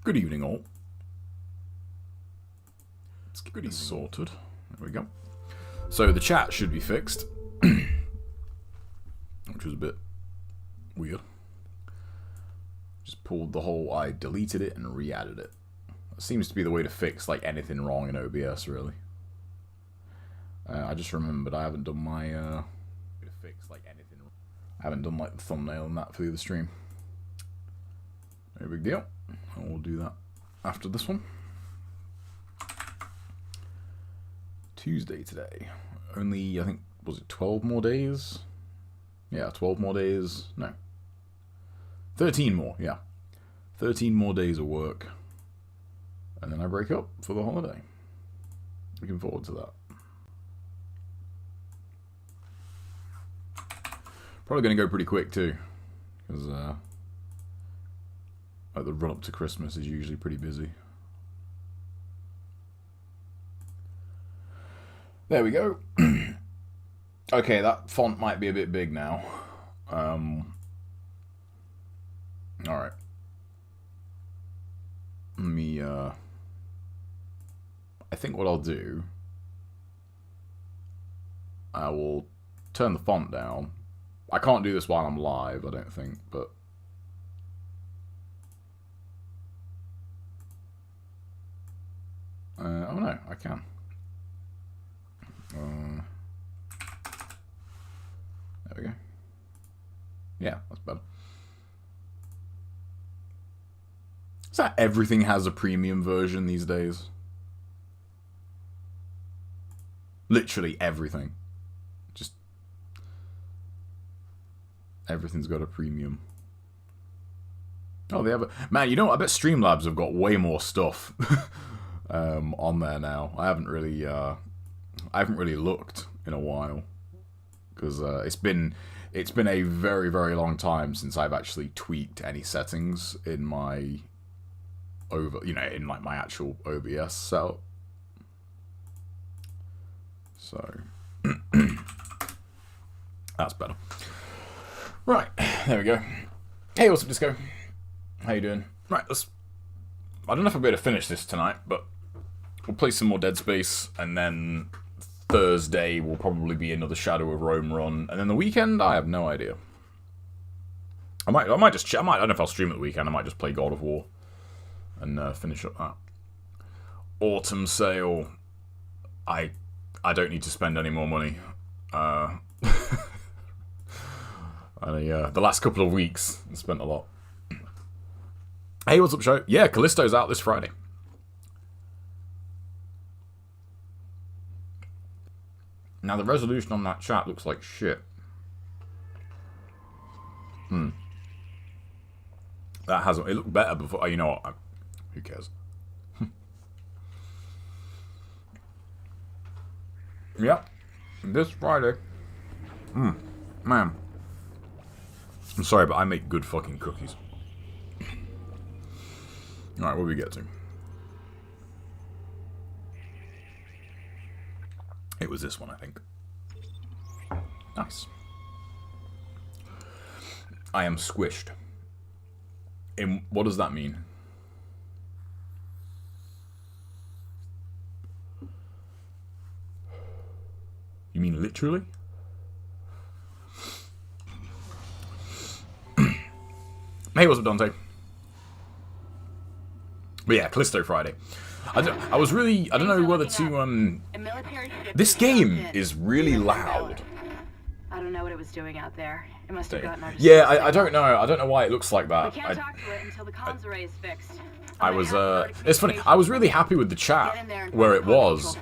Good evening, all. Let's get this sorted. There we go. So the chat should be fixed, which was a bit weird. Just pulled the whole, I deleted it and re-added it. That seems to be the way to fix like anything wrong in OBS, really. I just remembered I haven't done my I haven't done like the thumbnail and that for the other stream. No big deal. And we'll do that after this one. Tuesday today. Only, I think, was it 12 more days? Yeah, 12 more days. No. 13 more, yeah. 13 more days of work. And then I break up for the holiday. Looking forward to that. Probably going to go pretty quick too. Because like the run up to Christmas is usually pretty busy. There we go. Okay, that font might be a bit big now. Alright. Let me, I think what I'll do, I will turn the font down. I can't do this while I'm live, I don't think, but... oh no, I can. There we go. Yeah, that's better. Is that everything has a premium version these days? Literally everything. Just everything's got a premium. Oh, they have a... Man, you know what? I bet Streamlabs have got way more stuff on there now. I haven't really looked in a while because it's been a very, very long time since I've actually tweaked any settings in my in like my actual OBS setup. So that's better. Right, there we go. Hey, what's up, Disco? How you doing? Right, I don't know if I'll be able to finish this tonight, but we'll play some more Dead Space, and then Thursday will probably be another Shadow of Rome run, and then the weekend, I have no idea. I don't know if I'll stream at the weekend. I might just play God of War and finish up that. Autumn sale. I don't need to spend any more money. The last couple of weeks, I spent a lot. Hey, what's up, show? Yeah, Callisto's out this Friday. Now, the resolution on that chat looks like shit. That hasn't... It looked better before... You know what? Who cares? Yep. This Friday. Man. I'm sorry, but I make good fucking cookies. Alright, what do we get to? It was this one, I think. Nice. I am squished. What does that mean? You mean literally? Hey, what's up, Dante? But yeah, Callisto Friday. I don't know whether to, this game is really loud. I don't know what it was doing out there. It must have gotten our... Yeah, I don't know. I don't know why it looks like that. We can't talk to it until the comms array is fixed. It's funny, I was really happy with the chat where it was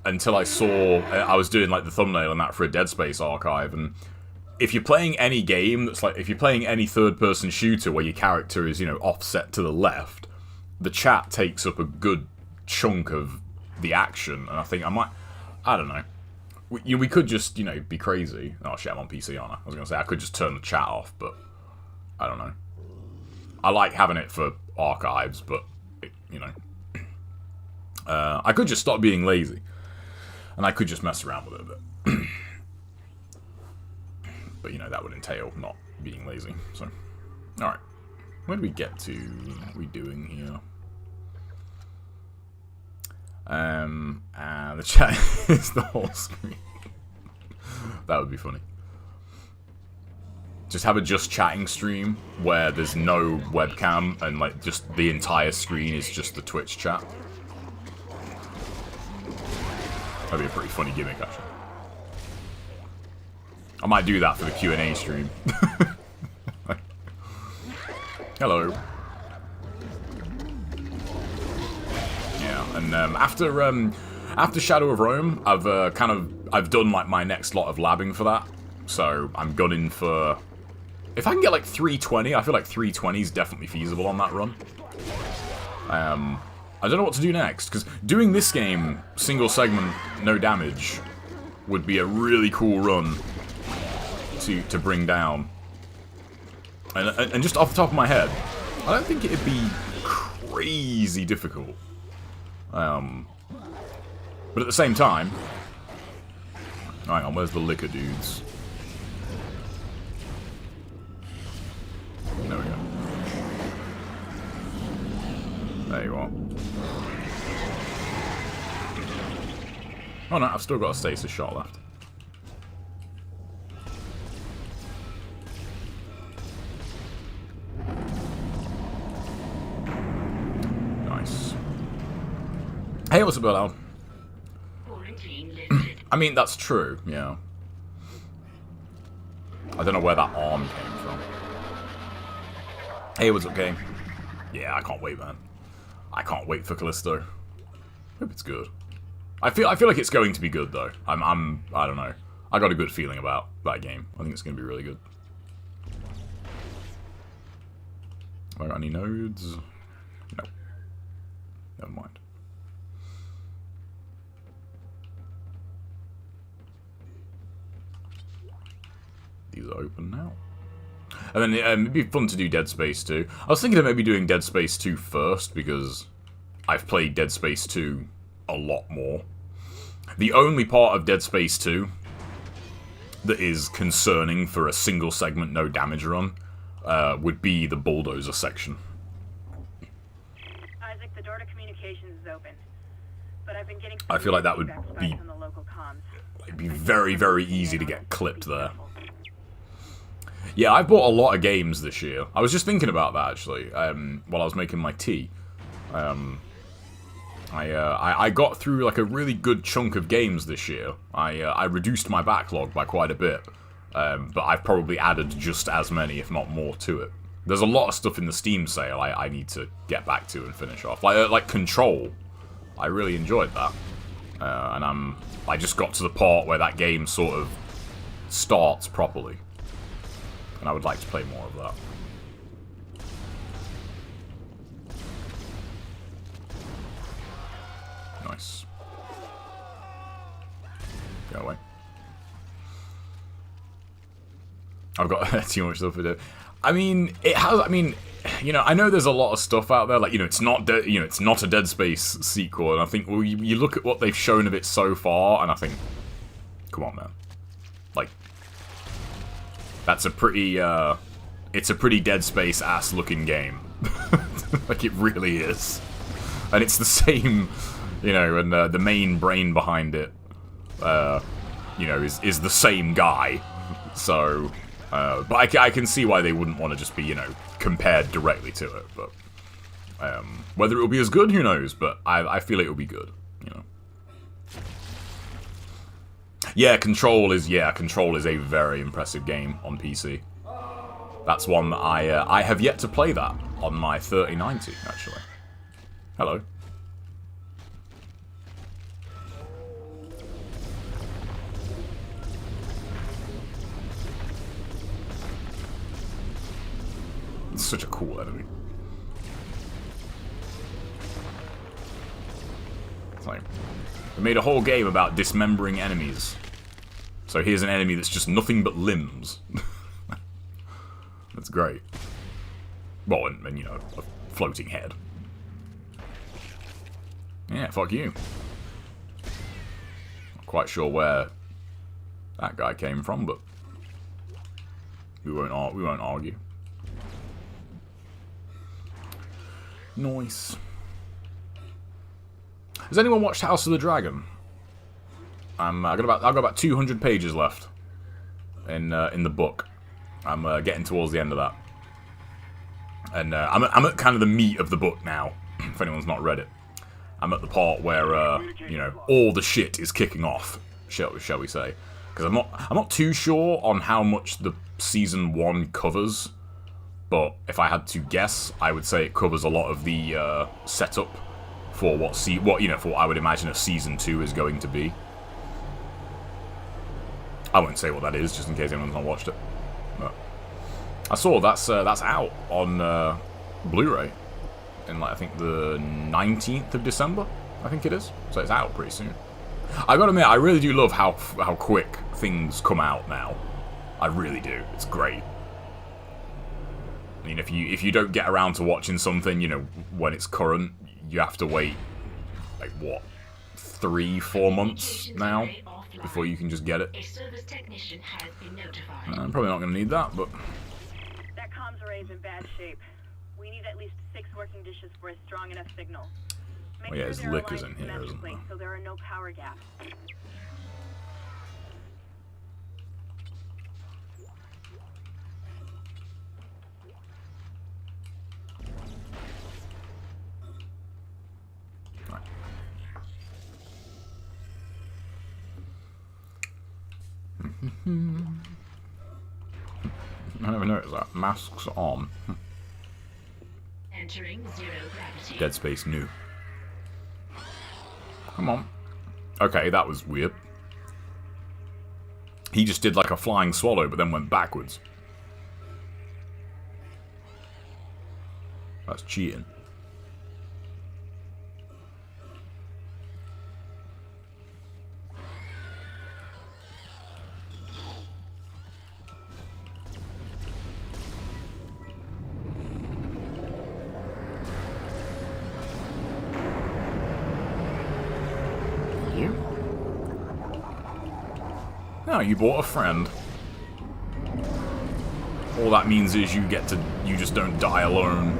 until I saw, I was doing like the thumbnail and that for a Dead Space archive, and if you're playing any game that's like, if you're playing any third-person shooter where your character is, offset to the left, the chat takes up a good chunk of the action, and I think I don't know. We could just, be crazy. Oh shit, I'm on PC, aren't I? I was gonna say, I could just turn the chat off, but I don't know. I like having it for archives, but, I could just stop being lazy. And I could just mess around with it a bit. But, that would entail not being lazy, so. Alright. Where do we get to? What are we doing here? And the chat is the whole screen. That would be funny. Just have a just chatting stream where there's no webcam and like just the entire screen is just the Twitch chat. That'd be a pretty funny gimmick, actually. I might do that for the Q&A stream. Hello. Yeah, and after Shadow of Rome, I've done like my next lot of labbing for that. So I'm gunning for, if I can get like 320, I feel like 320 is definitely feasible on that run. I don't know what to do next, because doing this game, single segment, no damage, would be a really cool run to bring down. And just off the top of my head, I don't think it'd be crazy difficult. But at the same time, hang on, where's the liquor dudes? There we go. There you are. Oh no, I've still got a stasis shot left. Nice. Hey, what's up, Al? I mean, that's true, yeah. I don't know where that arm came from. Hey, what's up, game? Yeah, I can't wait, man. I can't wait for Callisto. Hope it's good. I feel like it's going to be good though. I don't know. I got a good feeling about that game. I think it's going to be really good. Have I got any nodes? No. Never mind. These are open now. And then it'd be fun to do Dead Space 2. I was thinking of maybe doing Dead Space 2 first, because I've played Dead Space 2 a lot more. The only part of Dead Space 2 that is concerning for a single segment no damage run would be the bulldozer section. Isaac, the door to communications is open. But I've been getting I feel like that would be on the local comms. it'd be very, very easy to get clipped there. Yeah, I bought a lot of games this year. I was just thinking about that, actually, while I was making my tea. I got through, like, a really good chunk of games this year. I reduced my backlog by quite a bit. But I've probably added just as many, if not more, to it. There's a lot of stuff in the Steam sale I need to get back to and finish off. Like Control. I really enjoyed that. And I just got to the part where that game sort of starts properly. And I would like to play more of that. Nice. Go away. I've got too much stuff to do. I mean, it has. I mean, you know, I know there's a lot of stuff out there. Like, you know, it's not a Dead Space sequel, and I think, well, you look at what they've shown of it so far, and I think, come on, man, like, that's a pretty, it's a pretty Dead Space ass looking game. Like, it really is, and it's the same, you know, and the main brain behind it, you know, is the same guy, so. But I can see why they wouldn't want to just be, you know, compared directly to it. But whether it will be as good, who knows? But I feel it will be good, you know. Yeah, Control is a very impressive game on PC. That's one that I have yet to play that on my 3090 actually. Hello. It's such a cool enemy. It's like, we made a whole game about dismembering enemies. So here's an enemy that's just nothing but limbs. That's great. Well, and you know, a floating head. Yeah, fuck you. Not quite sure where that guy came from, but we won't argue. Nice. Has anyone watched House of the Dragon? I've got about 200 pages left in the book. I'm getting towards the end of that, and I'm at kind of the meat of the book now. If anyone's not read it, I'm at the part where you know, all the shit is kicking off, shall we say? Because I'm not too sure on how much the season 1 covers, but if I had to guess, I would say it covers a lot of the setup for what I would imagine a season 2 is going to be. I won't say what that is, just in case anyone's not watched it. But I saw that's out on Blu-ray in, like, I think the 19th of December. I think it is. So it's out pretty soon. I gotta admit, I really do love how quick things come out now. I really do. It's great. I mean, if you don't get around to watching something, you know, when it's current, you have to wait, like, what, 3-4 months now before you can just get it. I'm probably not going to need that, but... That comms array is in bad shape. We need at least 6 working dishes for a strong enough signal. Oh yeah, his liquor's in here, isn't there? So there are no power gaps. I never noticed that. Masks on. Entering zero gravity. Dead Space new. Come on. Okay, that was weird. He just did like a flying swallow, but then went backwards. That's cheating. No, you bought a friend. All that means is you just don't die alone.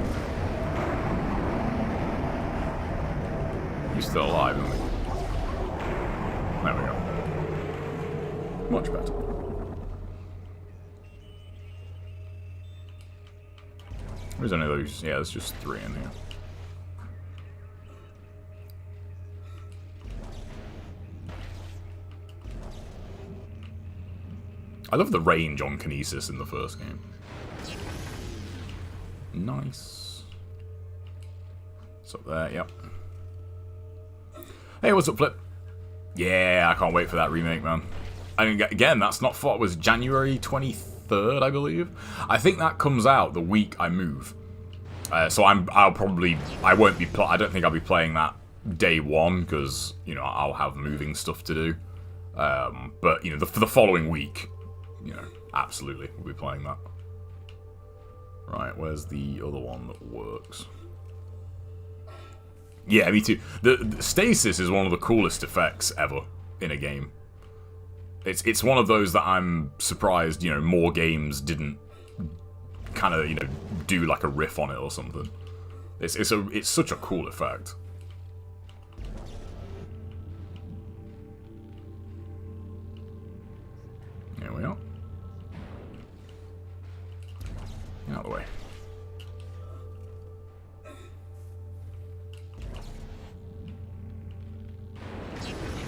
He's still alive, isn't he? There we go. Much better. There's only those, yeah, there's just 3 in here. I love the range on Kinesis in the first game. Nice. It's up there, yep. Hey, what's up, Flip? Yeah, I can't wait for that remake, man. I mean, again, that's not far. It was January 23rd, I believe. I think that comes out the week I move. So I don't think I'll be playing that day one, because, you know, I'll have moving stuff to do. But, you know, for the following week, you know, absolutely, we'll be playing that. Right, where's the other one that works? Yeah, me too. The stasis is one of the coolest effects ever in a game. It's one of those that I'm surprised, you know, more games didn't kind of, you know, do like a riff on it or something. It's such a cool effect. Here we are. Out of the way.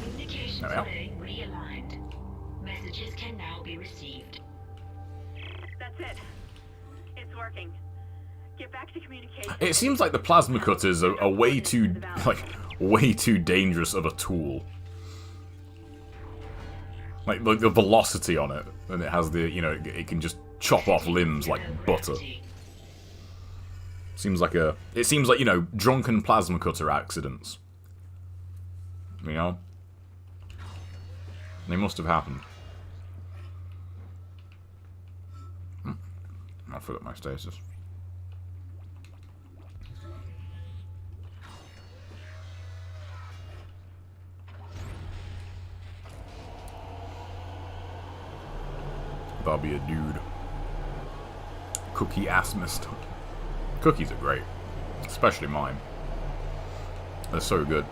Communications array realigned. Messages can now be received. That's it. It's working. Get back to communication. It seems like the plasma cutters are way too dangerous of a tool. Like the velocity on it, and it has the, you know, it can just chop off limbs like butter. It seems like, you know, drunken plasma cutter accidents. You know? They must have happened. I forgot my stasis. That'll be a dude. Cookie ass mist. Cookies are great. Especially mine. They're so good.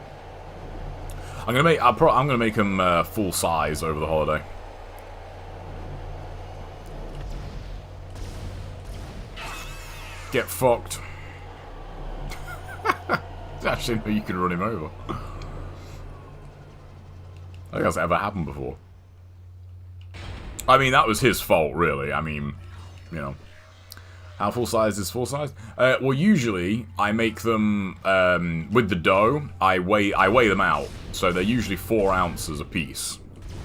I'm gonna make them full size over the holiday. Get fucked. Actually, no, you can run him over. I don't think that's ever happened before. I mean, that was his fault, really. I mean, you know. How full size is full size? Well, usually, I make them, with the dough, I weigh them out. So they're usually 4 ounces a piece,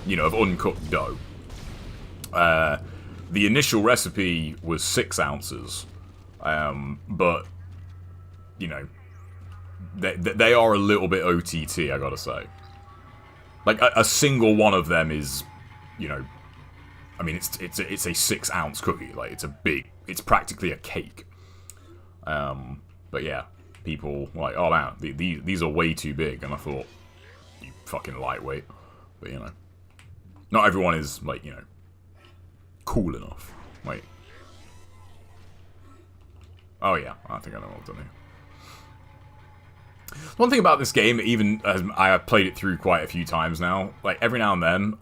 you know, of uncooked dough. The initial recipe was 6 ounces. But, you know, they are a little bit OTT, I gotta say. Like, a single one of them is, you know, I mean, it's a 6 ounce cookie. Like, it's practically a cake. But yeah, people were like, oh man, these are way too big. And I thought, you fucking lightweight. But, you know, not everyone is, like, you know, cool enough. Wait. Oh yeah, I think I know what I've done here. One thing about this game, even as I have played it through quite a few times now, like every now and then,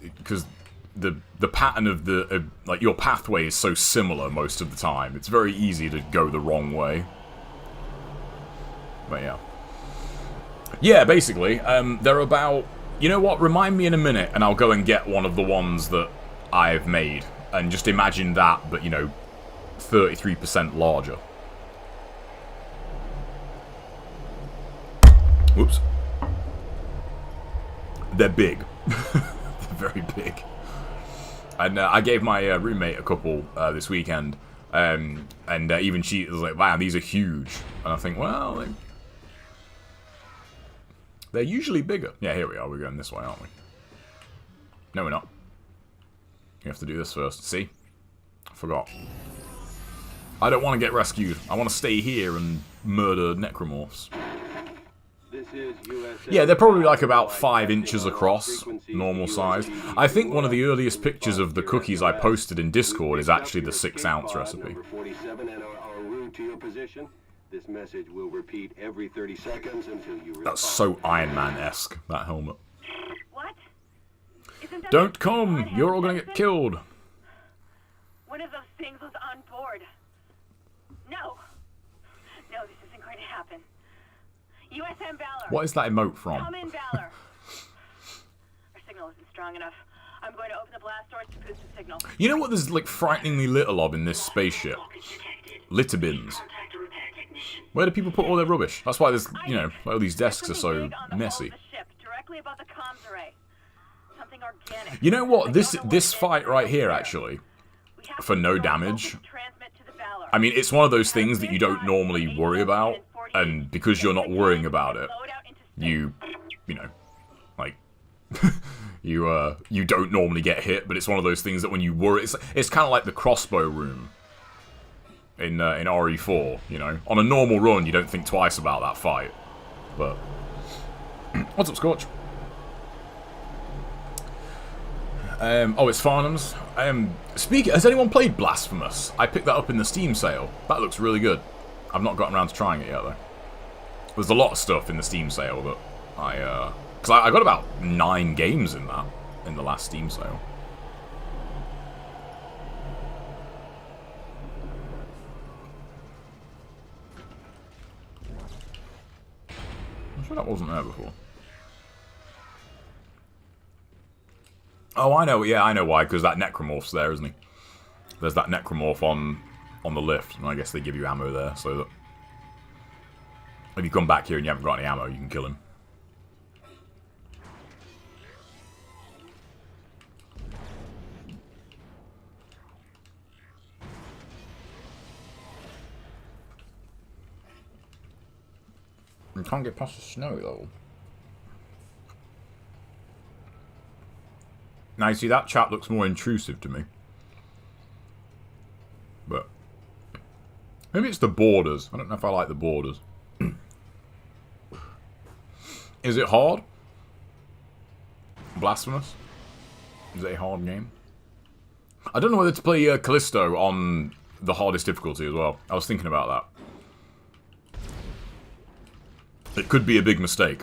because the pattern of the like your pathway is so similar most of the time, it's very easy to go the wrong way. But yeah, basically, they're about. You know what? Remind me in a minute, and I'll go and get one of the ones that I've made, and just imagine that, but you know, 33% larger. Whoops. They're big. They're very big. And I gave my roommate a couple this weekend, and even she was like, wow, these are huge. And I think, well, they're usually bigger. Yeah, here we are. We're going this way, aren't we? No, we're not. You have to do this first. See? I forgot. I don't want to get rescued. I want to stay here and murder necromorphs. Yeah, they're probably like about 5 inches across, normal size. I think one of the earliest pictures of the cookies I posted in Discord is actually the 6 ounce recipe. That's so Iron Man-esque, that helmet. What? Don't come! You're all gonna get killed! One of those things was on board. No. No, this isn't going to happen. USM Valor. What is that emote from? Come in, Valor. Our signal isn't strong enough. I'm going to open the blast doors to boost the signal. You know what there's like frighteningly little of in this spaceship? Litter bins. Where do people put all their rubbish? That's why there's, you know, like all these desks are so messy. Directly above the comms array. Something organic. You know what? This fight right here, actually, for no damage. I mean, it's one of those things that you don't normally worry about, and because you're not worrying about it, you know, like, you don't normally get hit, but it's one of those things that when you worry, it's kind of like the crossbow room in RE4, you know. On a normal run, you don't think twice about that fight, but... What's up, Scorch? Oh, it's Farnham's. Has anyone played Blasphemous? I picked that up in the Steam sale. That looks really good. I've not gotten around to trying it yet, though. There's a lot of stuff in the Steam sale that because I got about 9 games in that, in the last Steam sale. I'm sure that wasn't there before. Oh, I know. Yeah, I know why. Because that necromorph's there, isn't he? There's that necromorph on the lift, and I guess they give you ammo there, so that if you come back here and you haven't got any ammo, you can kill him. You can't get past the snow, though. Now, you see, that chat looks more intrusive to me. But maybe it's the borders. I don't know if I like the borders. Is it hard? Blasphemous? Is it a hard game? I don't know whether to play Callisto on the hardest difficulty as well. I was thinking about that. It could be a big mistake.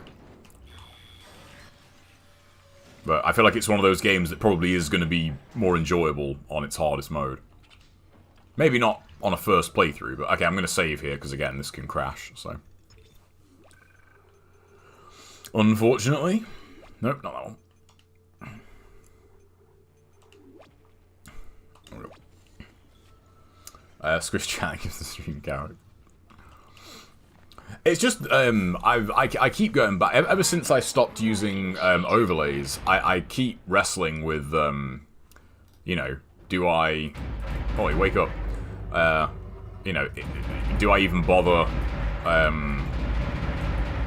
But I feel like it's one of those games that probably is going to be more enjoyable on its hardest mode. Maybe not on a first playthrough, but okay, I'm going to save here, because again, this can crash, so... Unfortunately. Nope, not that one. Squish chat gives the stream character. It's just, I keep going back. Ever since I stopped using overlays, I keep wrestling with, you know, do I... Ollie, wake up. You know, do I even bother,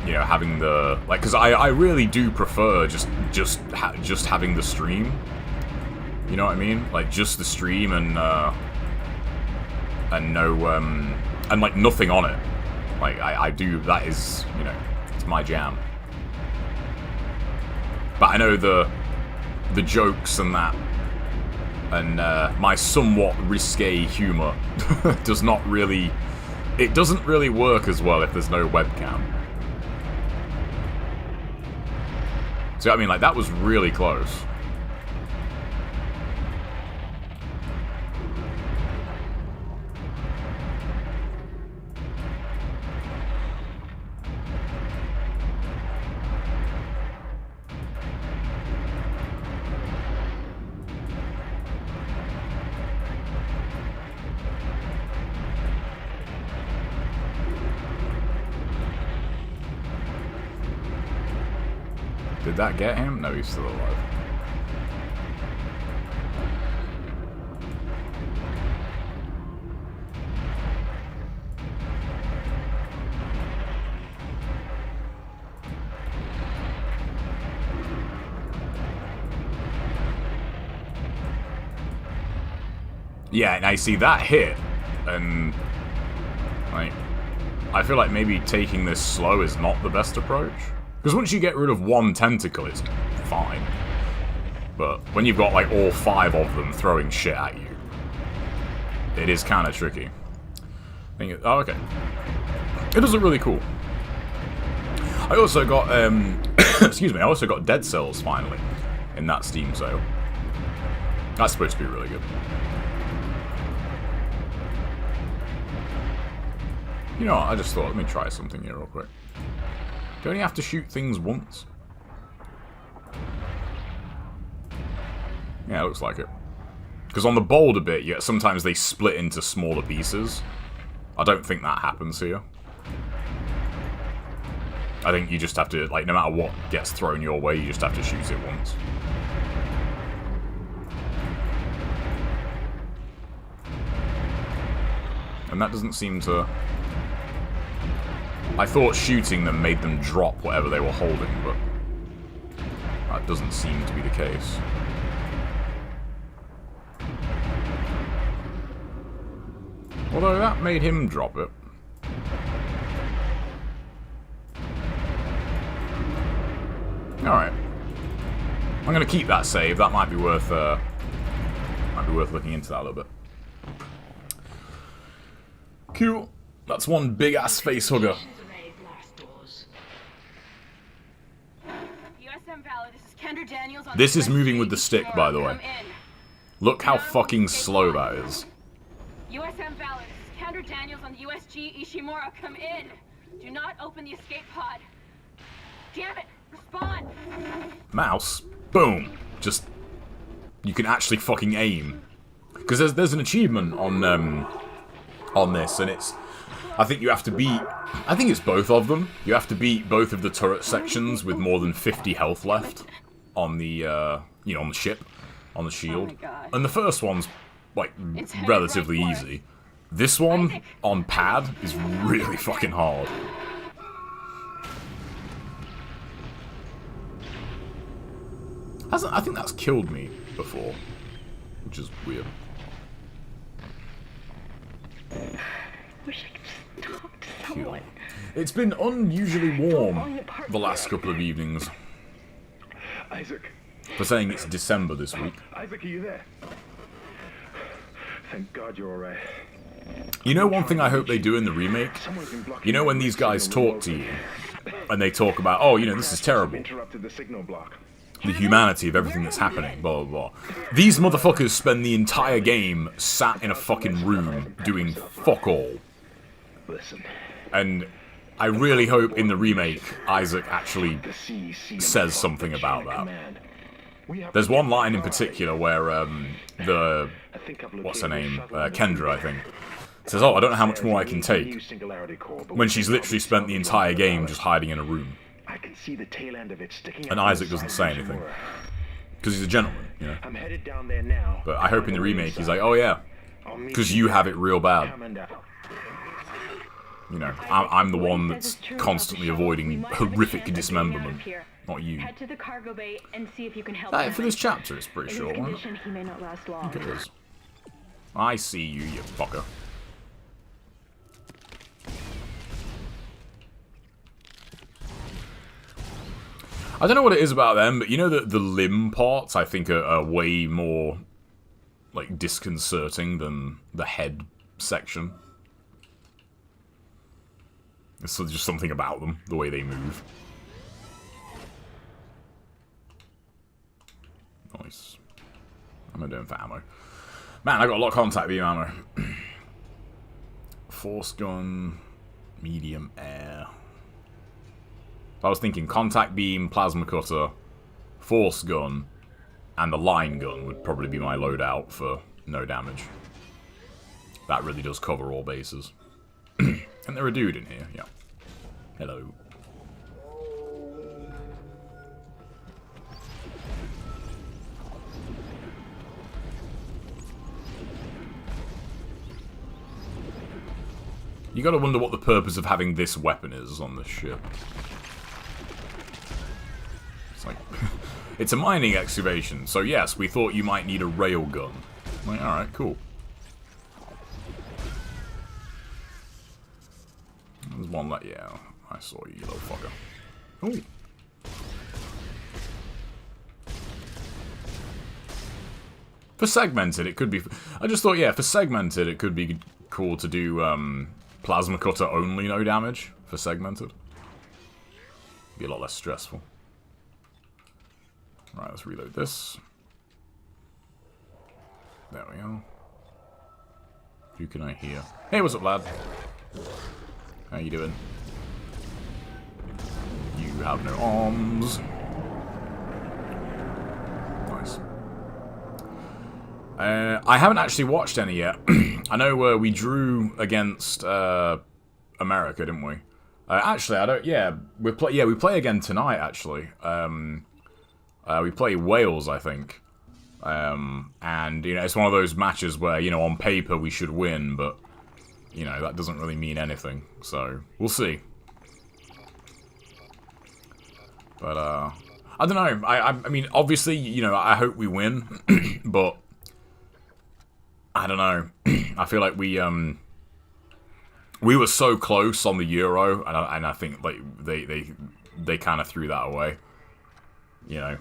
you know, having the... Like, because I really do prefer just having the stream. You know what I mean? Like, just the stream and no, and like nothing on it. Like, I do, that is, you know, it's my jam. But I know the jokes and that, and my somewhat risque humour does not really, it doesn't really work as well if there's no webcam. So I mean, like, that was really close. Did that get him? No, he's still alive. Yeah, and I see that hit, and like, I feel like maybe taking this slow is not the best approach. Because once you get rid of one tentacle, it's fine. But when you've got, like, all 5 of them throwing shit at you, it is kind of tricky. Oh, okay. It does look really cool. I also got, excuse me, I also got Dead Cells, finally, in that Steam sale. That's supposed to be really good. You know what, I just thought, let me try something here real quick. Do you only have to shoot things once? Yeah, it looks like it. Because on the boulder bit, yeah, sometimes they split into smaller pieces. I don't think that happens here. I think you just have to, like, no matter what gets thrown your way, you just have to shoot it once. And that doesn't seem to... I thought shooting them made them drop whatever they were holding, but that doesn't seem to be the case. Although that made him drop it. Alright. I'm gonna keep that save, that might be worth looking into that a little bit. Cool. That's one big ass face hugger. This is moving with the stick, by the way. Look how fucking slow that is. USM Valor, this is Kendra Daniels on the USG Ishimura. Come in. Do not open the escape pod. Damn it! Respond. Mouse. Boom. Just, you can actually fucking aim. Because there's an achievement on this, and it's, I think you have to beat, I think it's both of them. You have to beat both of the turret sections with more than 50 health left on the, you know, on the ship, on the shield. And the first one's, like, relatively easy. This one, on pad, is really fucking hard. I think that's killed me before, which is weird. Wish I could just talk to someone. It's been unusually warm the last couple of evenings. Isaac. For saying it's December this week. Isaac, are you there? Thank God you're alright. You know one thing I hope they do in the remake? You know when these guys talk to you, and they talk about, oh, you know, this is terrible. Interrupted the signal block. the humanity of everything that's happening, blah, blah, blah. These motherfuckers spend the entire game sat in a fucking room doing fuck all. Listen. And I really hope in the remake Isaac actually The CEC says something about chain of that. command. We have There's to one get line in guard. particular where the I think I've what's her located name, the shuttle in the Kendra, I bay. think, says, "Oh, I don't know how much more I can There's a take," new singularity core, but when we she's can literally probably spent the salvage entire one game of just the hiding in a room. I can see the tail end of it sticking And out Isaac from the doesn't side say of anything. Ishimura. Because he's a gentleman, you know. I'm headed down there now. But I hope in the remake he's like, "Oh yeah, I'll meet because you have it real bad." Coming out. You know, I'm the What he one says that's is true about constantly the shuttle. We avoiding might have a horrific chance of getting out dismemberment, of here. not you. Head to the cargo bay and see if you can help. For Simon. this chapter, it's pretty In short, his wasn't it? condition, he may not last long. I think it is. I see you, you fucker. I don't know what it is about them, but you know that the limb parts I think are way more like disconcerting than the head section. It's just something about them, the way they move. Nice. What am I doing for ammo? Man, I got a lot of contact beam ammo. Force gun, medium air. I was thinking contact beam, plasma cutter, force gun, and the line gun would probably be my loadout for no damage. That really does cover all bases. And there a dude in here, yeah. Hello. You gotta wonder what the purpose of having this weapon is on this ship. It's like... it's a mining excavation, so yes, we thought you might need a railgun. Like, alright, cool. There's one that, yeah, I saw you, little fucker. Ooh. For segmented, it could be... I just thought, yeah, for segmented, it could be cool to do, plasma cutter only, no damage, for segmented. Be a lot less stressful. Right, let's reload this. There we go. Who can I hear? Hey, what's up, lad? How you doing? You have no arms. Nice. I haven't actually watched any yet. I know we drew against America, didn't we? Actually, I don't. Yeah, we play again tonight. Actually, we play Wales, I think. And you know, it's one of those matches where you know, on paper we should win, but you know, that doesn't really mean anything. So we'll see. But I don't know. I mean, obviously, you know, I hope we win, but I don't know. I feel like we were so close on the Euro, and I think like they kind of threw that away. You know,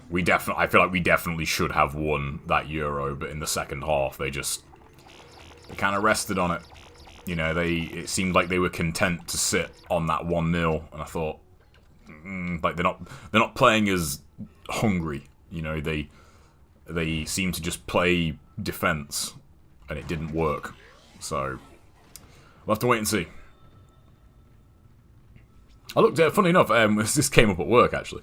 I feel like we definitely should have won that Euro, but in the second half they kind of rested on it. You know, it seemed like they were content to sit on that 1-0, and I thought, like they're not playing as hungry. You know, they seem to just play defense, and it didn't work. So we'll have to wait and see. I looked at, funny enough, this came up at work actually,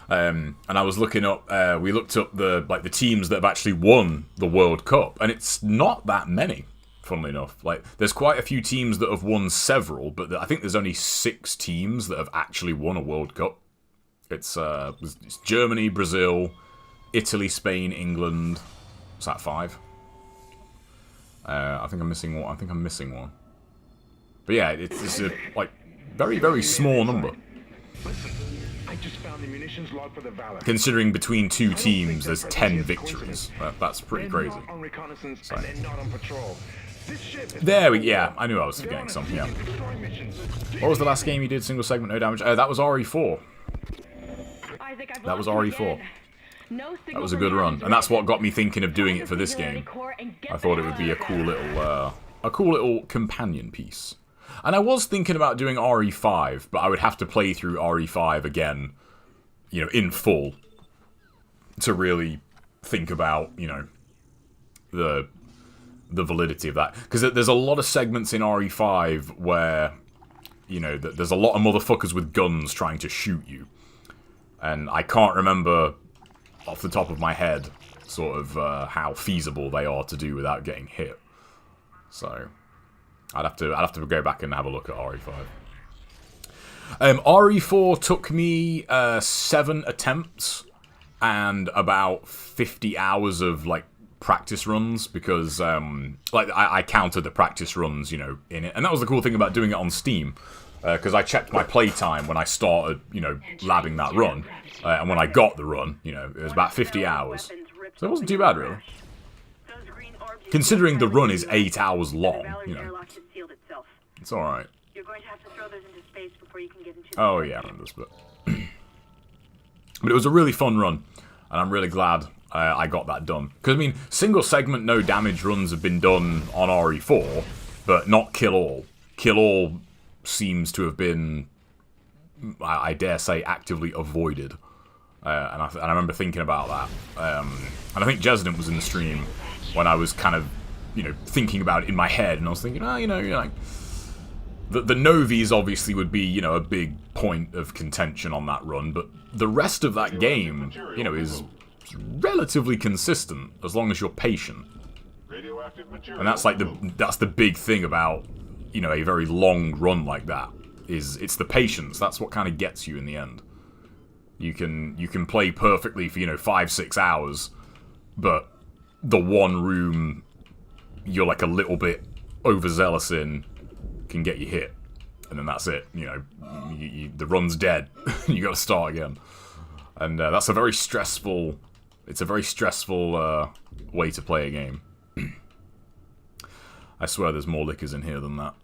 and I was looking up. We looked up the teams that have actually won the World Cup, and it's not that many. Funnily enough, like there's quite a few teams that have won several, but I think there's only 6 teams that have actually won a World Cup. It's Germany, Brazil, Italy, Spain, England. What's that, 5? I think I'm missing one. But yeah, it's a like very, very small number. Listen, I just found the munitions log for the Valor. Considering between 2 teams, there's 10 victories. That's pretty crazy. They're not on reconnaissance and they're not on patrol. This ship is There we, yeah, I knew I was forgetting some. Yeah. What was the last game you did? Single segment, no damage. That was RE4. Isaac, I've That was lost you RE4. again. No That signal was a from good run, Hammond's and that's what direction. got me thinking of doing it for this Find the game. core and get I the thought it hell would be out a cool little companion piece. And I was thinking about doing RE5, but I would have to play through RE5 again, you know, in full. to really think about, you know, the validity of that. Because there's a lot of segments in RE5 where, you know, there's a lot of motherfuckers with guns trying to shoot you. And I can't remember off the top of my head sort of how feasible they are to do without getting hit. So I'd have to go back and have a look at RE5. RE4 took me 7 attempts and about 50 hours of like practice runs, because like I counted the practice runs, you know, in it, and that was the cool thing about doing it on Steam, because I checked my playtime when I started, you know, labbing that run, and when I got the run, you know, it was about 50 hours, so it wasn't too bad really, considering the run is 8 hours long. You know, it's all right. You're going to have to throw those into space before you can get into Oh yeah, I remember this bit. But it was a really fun run, and I'm really glad I got that done. Because, I mean, single segment no damage runs have been done on RE4, but not Kill All. Kill All seems to have been, I dare say, actively avoided. And I remember thinking about that. And I think Jesden was in the stream when I was kind of, you know, thinking about it in my head, and I was thinking, you know, like, the Novies obviously would be, you know, a big point of contention on that run, but the rest of that game, you know, is relatively consistent as long as you're patient. And that's like that's the big thing about, you know, a very long run like that, is it's the patience. That's what kind of gets you in the end. You can play perfectly for, you know, 5-6 hours, but the one room you're like a little bit overzealous in can get you hit, and then that's it. You know, the run's dead. You got to start again, and that's a very stressful. It's a very stressful way to play a game. I swear, there's more liquors in here than that.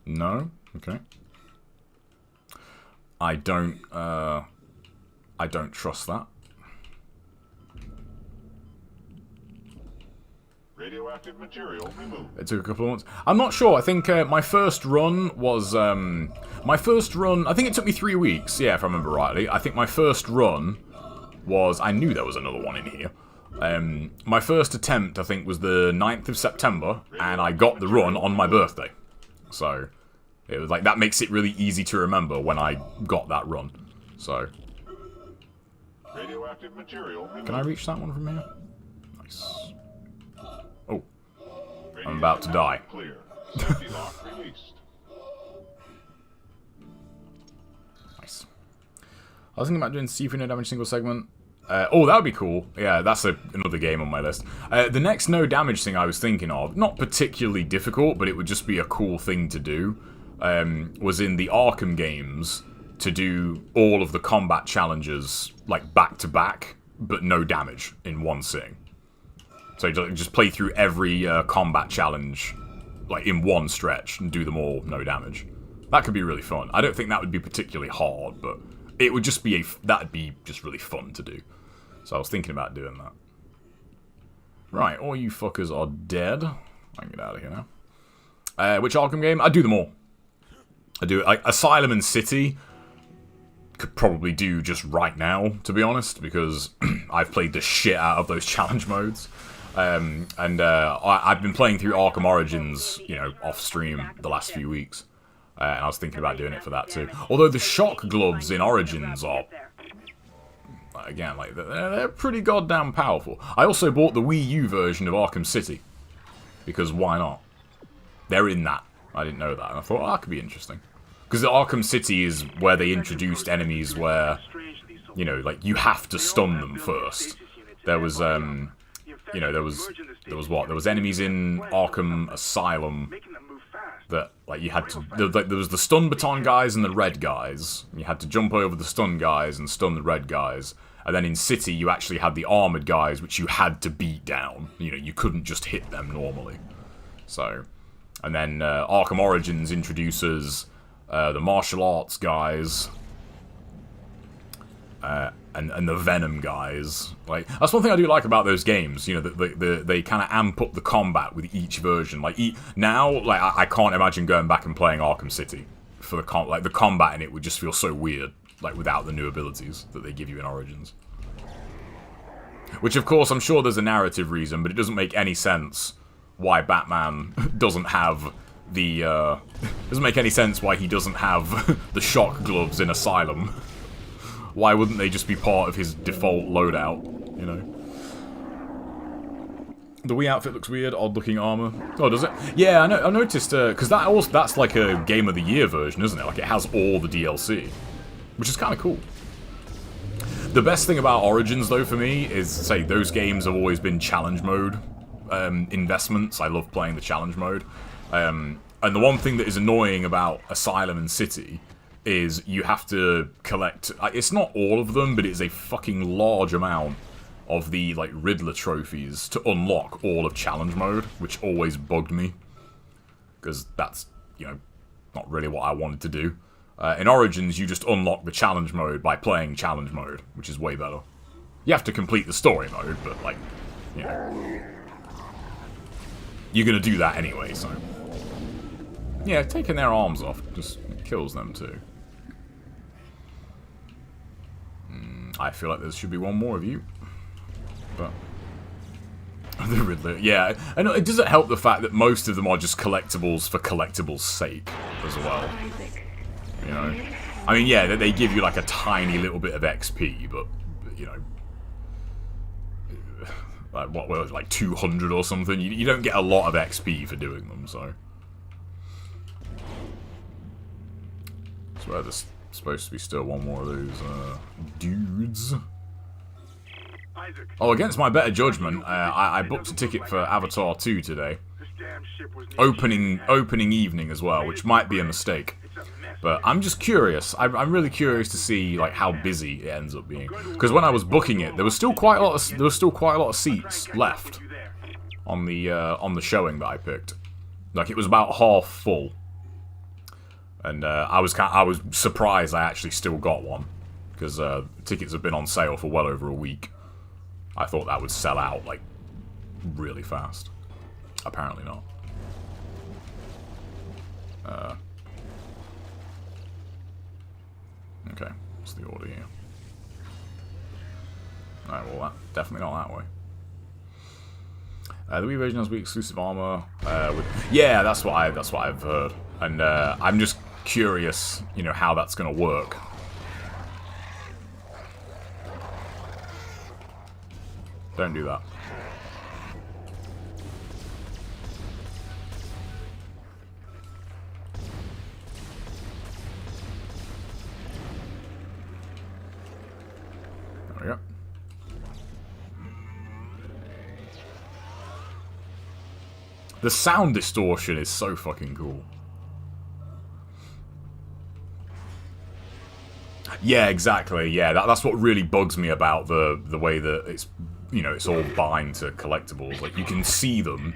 No, okay. I don't trust that. Radioactive material removed. It took a couple of months. I'm not sure. I think my first run was... I think it took me 3 weeks. Yeah, if I remember rightly. I think my first run was... I knew there was another one in here. My first attempt, I think, was the 9th of September, and I got the run on my birthday. So, it was like, that makes it really easy to remember when I got that run. So... Radioactive material removed. Can I reach that one from here? Nice. Oh. I'm about to die. Clear. Safety lock released. Nice. I was thinking about doing C3 no damage single segment. Oh, that would be cool. Yeah, that's another game on my list. The next no damage thing I was thinking of, not particularly difficult, but it would just be a cool thing to do, was in the Arkham games to do all of the combat challenges like back to back, but no damage in one sitting. So just play through every combat challenge like in one stretch and do them all no damage. That could be really fun. I don't think that would be particularly hard, but it would just be that'd be just really fun to do. So I was thinking about doing that. Right, all you fuckers are dead. I can get out of here now. Which Arkham game? I do them all. I do like Asylum and City. Could probably do just right now, to be honest, because I've played the shit out of those challenge modes. I've been playing through Arkham Origins, you know, off stream the last few weeks. And I was thinking about doing it for that too. Although the shock gloves in Origins are, again, like, they're pretty goddamn powerful. I also bought the Wii U version of Arkham City, because why not? They're in that. I didn't know that, and I thought, oh, that could be interesting. Because the Arkham City is where they introduced enemies where, you know, like, you have to stun them first. There was, you know, there was what? There was enemies in Arkham Asylum that, like, you had to... There was the stun baton guys and the red guys. You had to jump over the stun guys and stun the red guys. And then in City, you actually had the armored guys, which you had to beat down. You know, you couldn't just hit them normally. So... And then Arkham Origins introduces the martial arts guys and the Venom guys. Like, that's one thing I do like about those games. You know, they kind of amp up the combat with each version. Like now, like I can't imagine going back and playing Arkham City for the combat in it would just feel so weird. like without the new abilities that they give you in Origins. Which, of course, I'm sure there's a narrative reason, but it doesn't make any sense why Batman doesn't have the, doesn't make any sense why he doesn't have the shock gloves in Asylum. Why wouldn't they just be part of his default loadout, you know? The Wii outfit looks weird, odd-looking armor. Oh, does it? Yeah, I noticed, because that's like a Game of the Year version, isn't it? Like, it has all the DLC, which is kind of cool. The best thing about Origins, though, for me, is, say, those games have always been challenge mode investments. I love playing the challenge mode. And the one thing that is annoying about Asylum and City is you have to collect... It's not all of them, but it's a fucking large amount of the, like, Riddler trophies to unlock all of challenge mode, which always bugged me. Because that's, you know, not really what I wanted to do. In Origins, you just unlock the challenge mode by playing challenge mode, which is way better. You have to complete the story mode, but, like, you know. You're gonna do that anyway, so... Yeah, taking their arms off just kills them, too. I feel like there should be one more of you. But... The Riddler, yeah. And it doesn't help the fact that most of them are just collectibles for collectibles' sake, as well. You know? I mean, yeah, they give you, like, a tiny little bit of XP, but, you know... Like, what were it, like 200 or something? You don't get a lot of XP for doing them, so... I swear there's supposed to be still one more of those, dudes. Oh, against my better judgment, I booked a ticket for Avatar 2 today. Opening evening as well, which might be a mistake. But I'm just curious. I'm really curious to see like how busy it ends up being. Because when I was booking it, there was still quite a lot of seats left on the showing that I picked. Like it was about half full, and I was surprised I actually still got one because tickets have been on sale for well over a week. I thought that would sell out like really fast. Apparently not. Okay, what's the order here? Alright, well, definitely not that way. The Wii version has Wii exclusive armor. Yeah, that's what I've heard, and I'm just curious, you know, how that's gonna work. Don't do that. There we go. The sound distortion is so fucking cool. Yeah, exactly. Yeah, that's what really bugs me about the way that it's, you know, it's all bind to collectibles. Like, you can see them,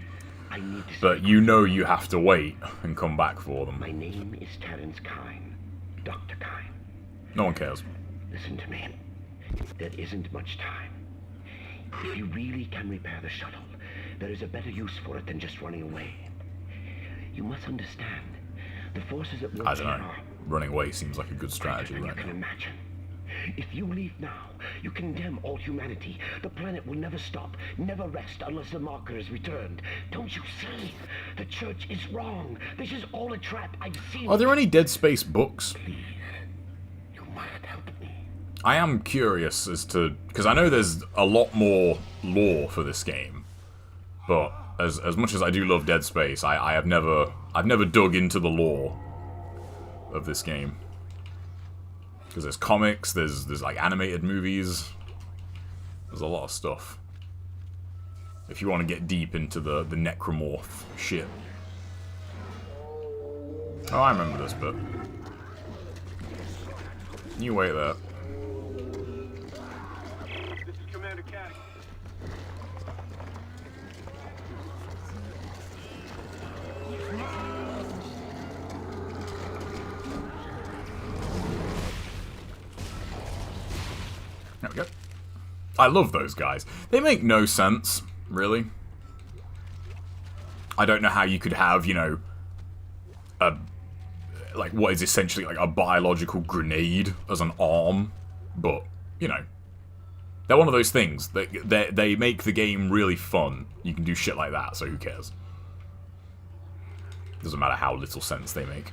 but you know you have to wait and come back for them. My name is Terrence Kine, Dr. Kine. No one cares. Listen to me. There isn't much time. If you really can repair the shuttle, there is a better use for it than just running away. You must understand, the forces at work I don't know. are Running away seems like a good strategy greater than right you can now. imagine. If you leave now, you condemn all humanity. The planet will never stop, never rest unless the marker is returned. Don't you see? The church is wrong. This is all a trap. I've seen. Are there any Dead Space books? Please, you might help me. I am curious as to, because I know there's a lot more lore for this game, but as much as I do love Dead Space, I've never dug into the lore of this game. Because there's comics, there's like animated movies, there's a lot of stuff. If you want to get deep into the necromorph shit. Oh, I remember this bit. You wait there. This is Commander Cash. There we go. I love those guys. They make no sense, really. I don't know how you could have, you know, like what is essentially like a biological grenade as an arm, but you know, they're one of those things that they make the game really fun. You can do shit like that, so who cares? Doesn't matter how little sense they make.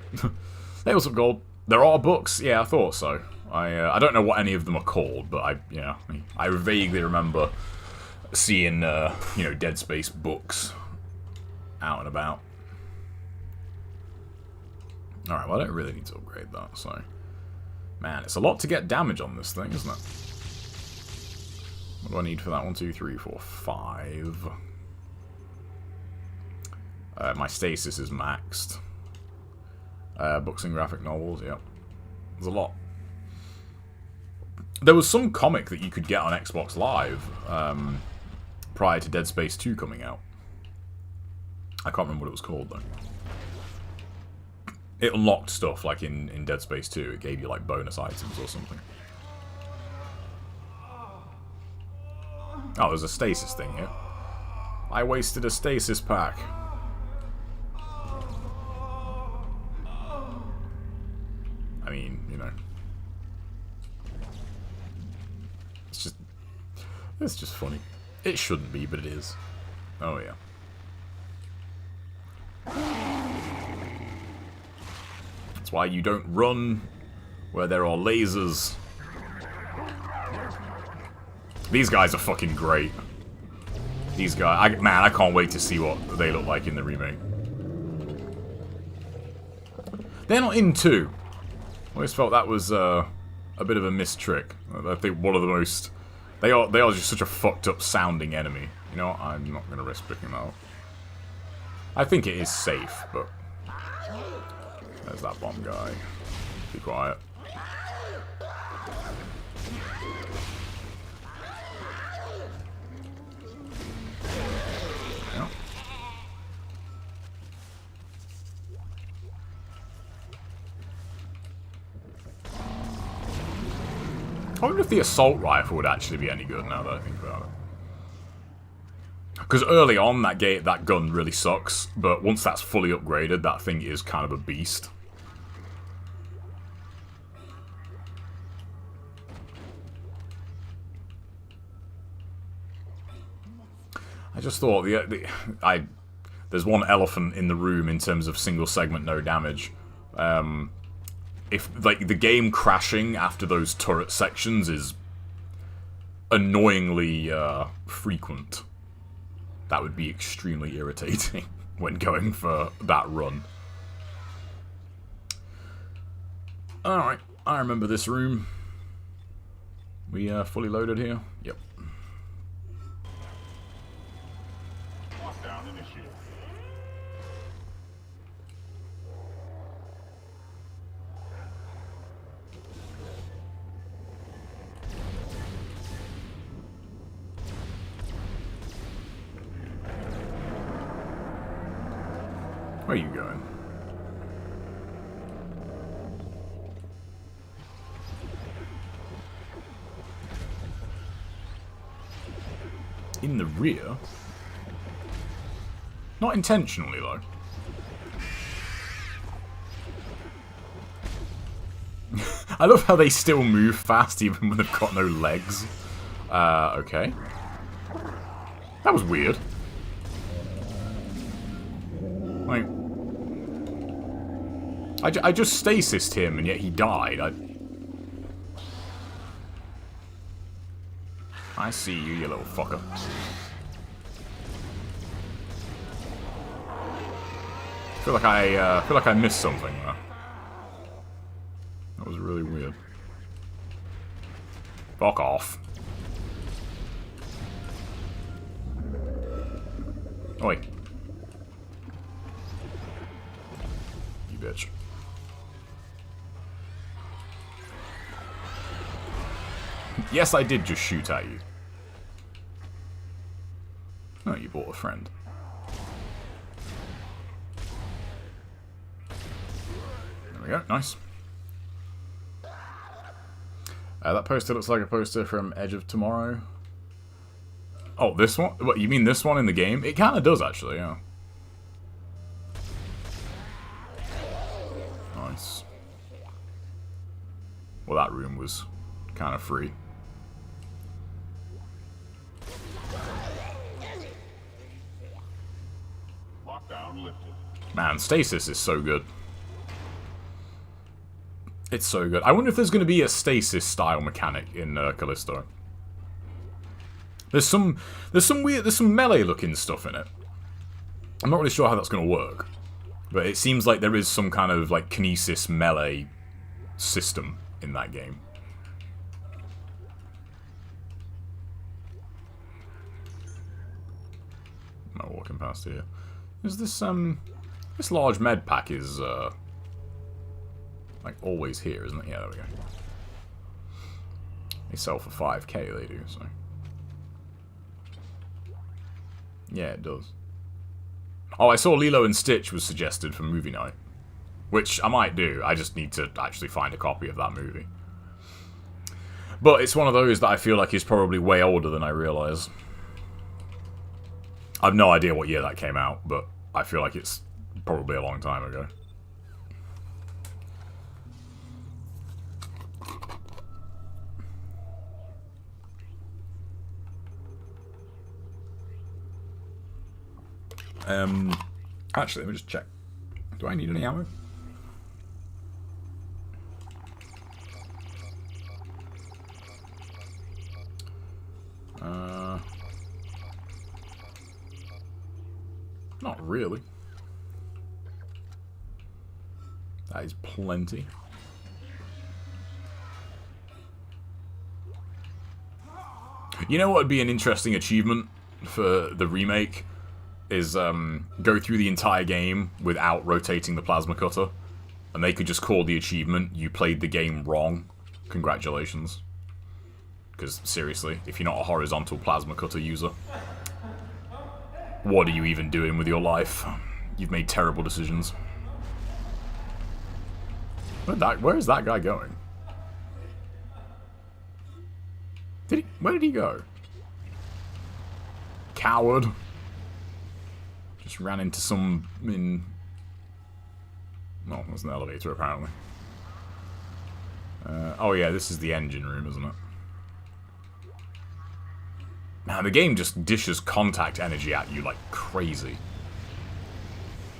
They also gold. There are books. Yeah, I thought so. I don't know what any of them are called, but I vaguely remember seeing you know, Dead Space books out and about. All right, well, I don't really need to upgrade that. So, man, it's a lot to get damage on this thing, isn't it? What do I need for that? 1, 2, 3, 4, 5. My stasis is maxed. Books and graphic novels, yep. There's a lot. There was some comic that you could get on Xbox Live prior to Dead Space 2 coming out. I can't remember what it was called, though. It unlocked stuff, like in Dead Space 2. It gave you, like, bonus items or something. Oh, there's a stasis thing here. I wasted a stasis pack. I mean, you know. It's just funny. It shouldn't be, but it is. Oh, yeah. That's why you don't run where there are lasers. These guys are fucking great. These guys, man, I can't wait to see what they look like in the remake. They're not in 2. I always felt that was a bit of a missed trick. I think one of the most... They are just such a fucked up sounding enemy. You know what? I'm not going to risk picking that up. I think it is safe, but... There's that bomb guy. Be quiet. Yeah. I wonder if the assault rifle would actually be any good now that I think about it. Because early on, that gun really sucks, but once that's fully upgraded, that thing is kind of a beast. I just thought there's one elephant in the room in terms of single segment no damage. If like the game crashing after those turret sections is annoyingly frequent, that would be extremely irritating when going for that run. Alright, I remember this room. We fully loaded here? Yep. Lockdown initiated. Where are you going? In the rear? Not intentionally, though. I love how they still move fast even when they've got no legs. Okay. That was weird. Like, I just stasised him and yet he died. I see you, you little fucker. Feel like I missed something there. That was really weird. Fuck off. Oi. You bitch. Yes, I did just shoot at you. Oh, you bought a friend. There we go, nice. That poster looks like a poster from Edge of Tomorrow. Oh, this one? What, you mean this one in the game? It kind of does, actually, yeah. Nice. Nice. Well, that room was kind of free. Lockdown lifted. Man, stasis is so good. It's so good. I wonder if there's going to be a stasis style mechanic in Callisto. There's some melee looking stuff in it. I'm not really sure how that's going to work, but it seems like there is some kind of like kinesis melee system in that game. I'm not walking past here. Is this this large med pack is like always here, isn't it? Yeah, there we go. They sell for 5k, they do, so. Yeah, it does. Oh, I saw Lilo and Stitch was suggested for movie night. Which I might do, I just need to actually find a copy of that movie. But it's one of those that I feel like is probably way older than I realise. I've no idea what year that came out, but I feel like it's probably a long time ago. Actually, let me just check. Do I need any ammo? Not really. That is plenty. You know what would be an interesting achievement for the remake? Is go through the entire game without rotating the plasma cutter, and they could just call the achievement, "You played the game wrong. Congratulations." Because seriously, if you're not a horizontal plasma cutter user, what are you even doing with your life? You've made terrible decisions. Where is that guy going? Where did he go? Coward. Just ran into some well, there's an elevator apparently. Oh yeah, this is the engine room, isn't it? Man, the game just dishes contact energy at you like crazy.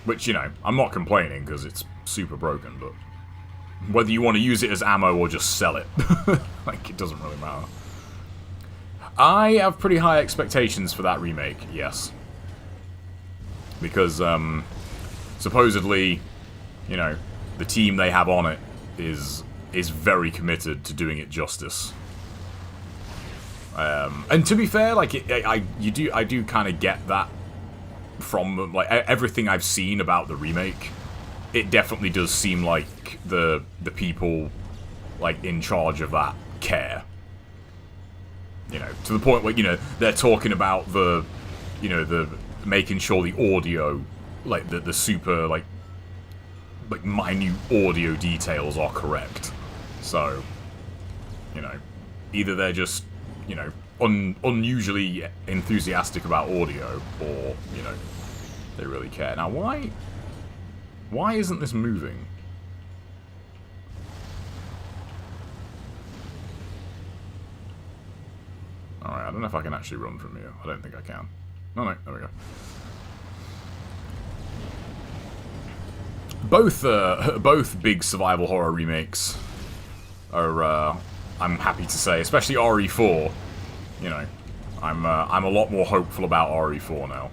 Which, you know, I'm not complaining because it's super broken, but whether you want to use it as ammo or just sell it, like, it doesn't really matter. I have pretty high expectations for that remake, yes. Because, supposedly, you know, the team they have on it is very committed to doing it justice. And to be fair, like, I do kind of get that from, like, everything I've seen about the remake. It definitely does seem like the people, like, in charge of that care. You know, to the point where, you know, they're talking about the, you know, the making sure the audio, like, the super, like minute audio details are correct. So, you know, either they're just, you know, unusually enthusiastic about audio, or, you know, they really care. Now, why isn't this moving? Alright, I don't know if I can actually run from here. I don't think I can. No, there we go. Both big survival horror remakes are, I'm happy to say, especially RE4. You know, I'm a lot more hopeful about RE4 now.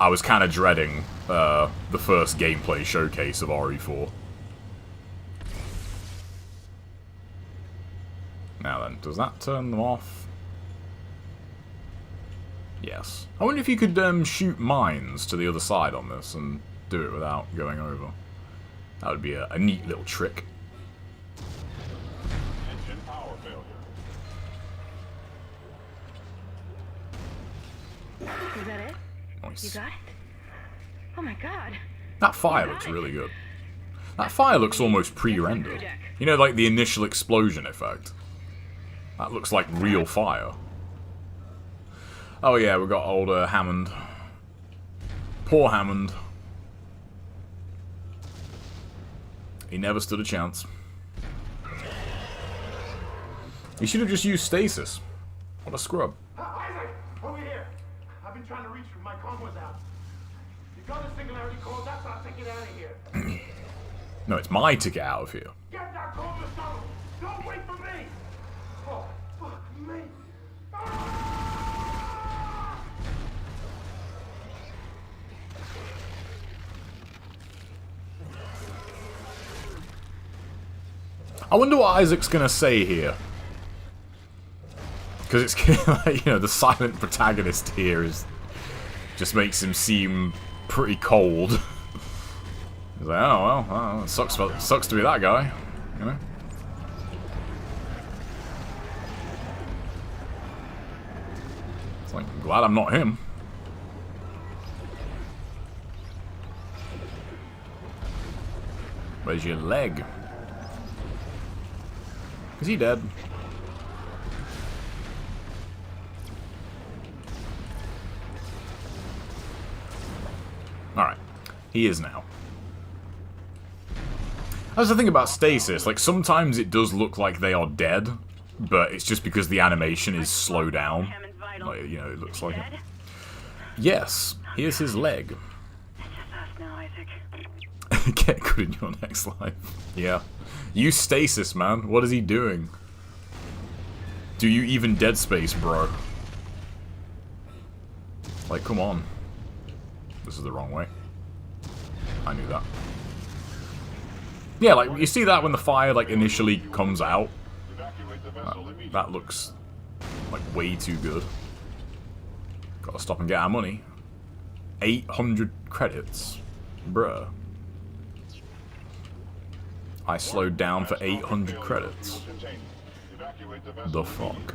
I was kind of dreading the first gameplay showcase of RE4. Now then, does that turn them off? Yes. I wonder if you could shoot mines to the other side on this and do it without going over. That would be a neat little trick. Engine power failure. Is that it? Nice. You got it? Oh my god. That fire looks really good. That fire looks almost pre-rendered. You know, like the initial explosion effect. That looks like real fire. Oh yeah, we've got old Hammond. Poor Hammond. He never stood a chance. He should have just used stasis. What a scrub. Isaac! Over here! I've been trying to reach you. My comm was out. You got a singularity code, that's how I take it out of here. No, it's my ticket out of here. Get that code to stop him! Don't wait for me! Oh, fuck me! Ah! I wonder what Isaac's gonna say here. Because it's like, you know, the silent protagonist here is just makes him seem pretty cold. He's like, oh well, it sucks to be that guy, you know. It's like, I'm glad I'm not him. Where's your leg? Is he dead? Alright. He is now. That's the thing about stasis. Like, sometimes it does look like they are dead, but it's just because the animation is slow down. Like, you know, it looks like it. Yes, here's his leg. It's just us now, Isaac. Get good in your next life. Yeah. Use stasis, man. What is he doing? Do you even Dead Space, bro? Like, come on. This is the wrong way. I knew that. Yeah, like, you see that when the fire, like, initially comes out? That looks like way too good. Gotta stop and get our money. 800 credits. Bruh. I slowed down for 800 credits. The fuck?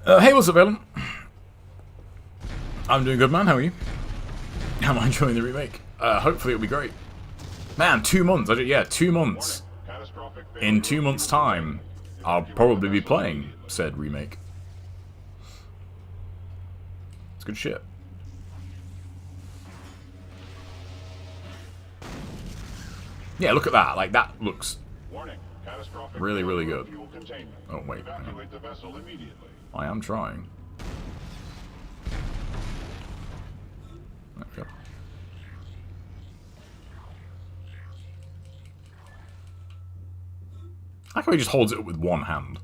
Hey, what's up, Ellen? I'm doing good, man. How are you? How am I enjoying the remake? Hopefully it'll be great. Man, 2 months. Yeah, 2 months. In 2 months' time, I'll probably be playing said remake. It's good shit. Yeah, look at that. Like, that looks really, really good. Oh, wait. I am trying. Okay. How come he just holds it up with one hand?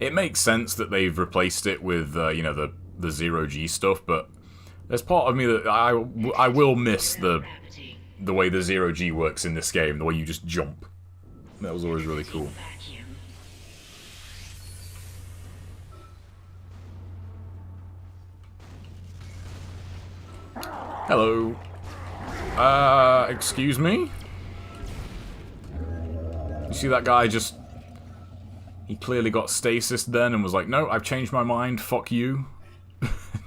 It makes sense that they've replaced it with, you know, the zero-G stuff, but there's part of me that I will miss the way the zero-G works in this game, the way you just jump. That was always really cool. Hello. Excuse me? You see that guy just... He clearly got stasis then and was like, no, I've changed my mind, fuck you.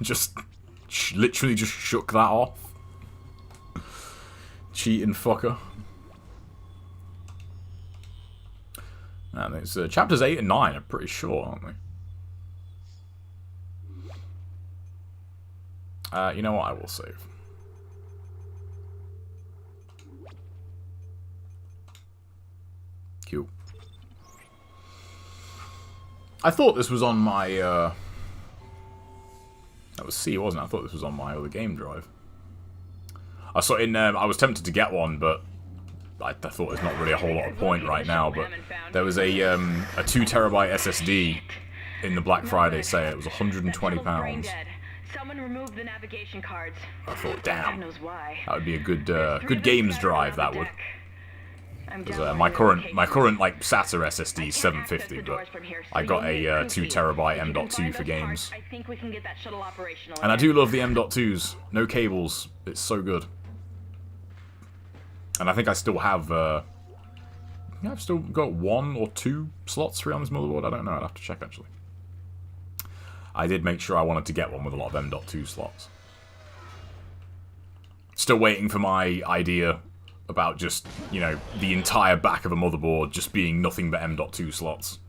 Just... literally just shook that off. Cheating fucker. And it's chapters 8 and 9 are pretty short, aren't they? You know what? I will save. Cool. I thought this was on my, that was C, wasn't it? I thought this was on my other game drive. I saw in, I was tempted to get one, but I thought there's not really a whole lot of point right now, but there was a 2TB SSD in the Black Friday sale. It was £120. Someone removed the navigation cards. I thought, damn, God knows why. that would be a good good games drive. That would. Because my current like SATA SSD is 750, but I got a 2TB M.2 for games. I think we can get that shuttle operational. And I do love the M.2s. No cables. It's so good. And I think I still have. Yeah, I've still got 1 or 2 slots free on this motherboard. I don't know. I'd have to check actually. I did make sure I wanted to get one with a lot of M.2 slots. Still waiting for my idea about just, you know, the entire back of a motherboard just being nothing but M.2 slots.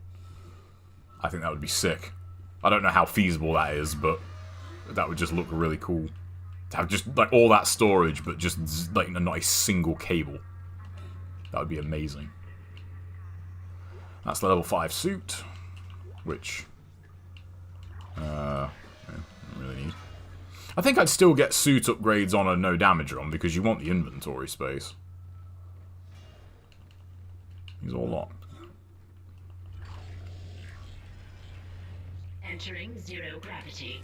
I think that would be sick. I don't know how feasible that is, but That would just look really cool. To have just, like, all that storage, but just, like, not a single cable. That would be amazing. That's the level 5 suit, which, yeah, don't really need. I think I'd still get suit upgrades on a no damage run, because you want the inventory space. He's all locked. Entering zero gravity.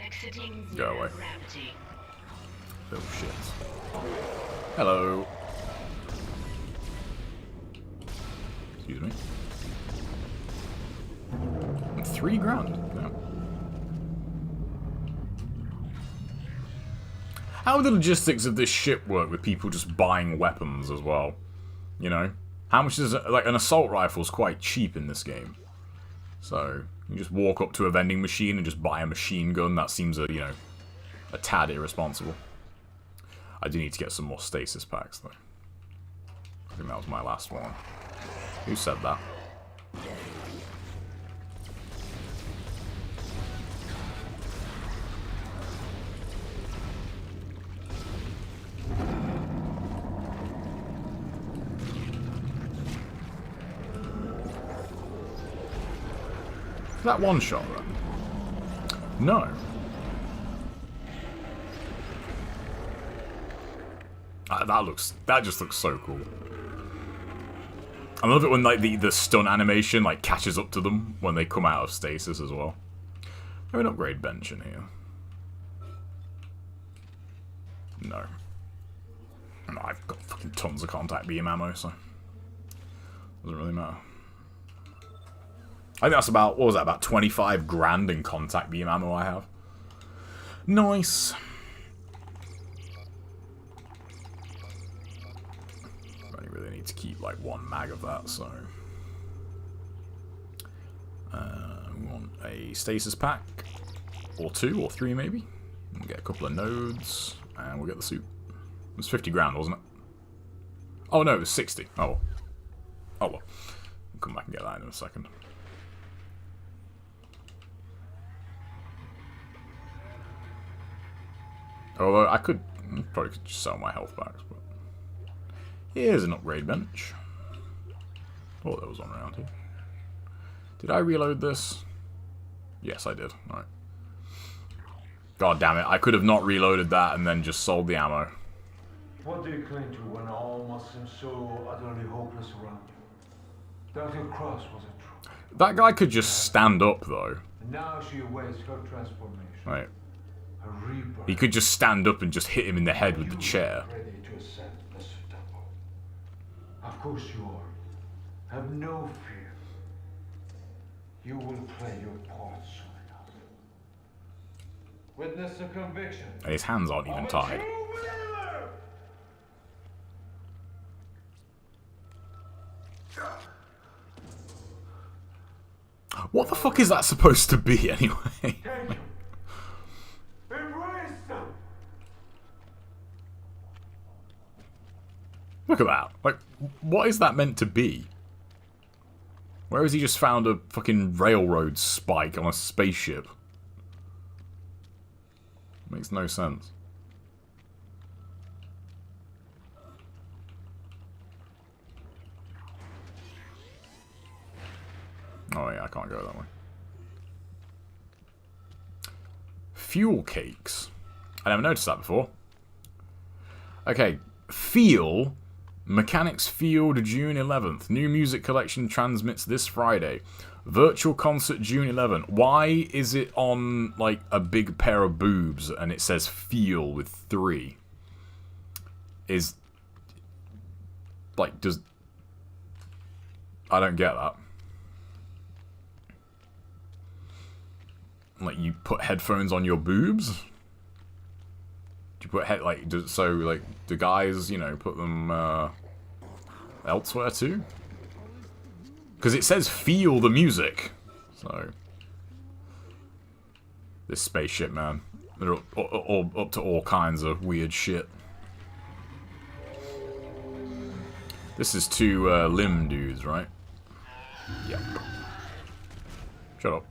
Exiting Go zero away. gravity. Little shit. Hello. Excuse me. $3 grand. Yeah. How would the logistics of this ship work with people just buying weapons as well? You know? How much is it? Like, an assault rifle's quite cheap in this game. So, you just walk up to a vending machine and just buy a machine gun. That seems, you know, a tad irresponsible. I do need to get some more stasis packs, though. I think that was my last one. Who said that? Is that one shot, then? No. That just looks so cool. I love it when, like, the stun animation, like, catches up to them when they come out of stasis as well. There's an upgrade bench in here. No. No, I've got fucking tons of contact beam ammo, so doesn't really matter. I think that's about, what was that, about 25 grand in contact beam ammo I have. Nice. I only really need to keep like 1 mag of that, so. We want a stasis pack. Or 2 or 3 maybe. We'll get a couple of nodes, and we'll get the suit. It was 50 grand, wasn't it? Oh no, it was 60. Oh well. Oh well. We'll come back and get that in a second. Although I could probably just sell my health packs, but here's an upgrade bench. Oh, there was one around here. Did I reload this? Yes, I did. Alright. God damn it, I could have not reloaded that and then just sold the ammo. What do you cling to when all must seem so utterly hopeless around you? That your cross was a truth. That guy could just stand up, though. And now she awaits her transformation. Right. A rebirth. He could just stand up and just hit him in the head with the chair. Ready to ascend the temple. Of course you are. Have no fear. You will play your part soon enough. Witness the conviction. And his hands aren't even tied. What the fuck is that supposed to be, anyway? Take him. Embrace them. Look at that. Like, what is that meant to be? Where has he just found a fucking railroad spike on a spaceship? Makes no sense. Oh yeah, I can't go that way. Fuel cakes. I never noticed that before. Okay, Feel. Mechanics Field, June 11th. New music collection transmits this Friday. Virtual concert, June 11th. Why is it on, like, a big pair of boobs and it says Feel with 3? Is... Like, does... I don't get that. Like, you put headphones on your boobs? Do you put so, like, do guys, you know, put them, elsewhere too? Because it says feel the music. So. This spaceship, man. They're up to all kinds of weird shit. This is two limb dudes, right? Yep. Shut up.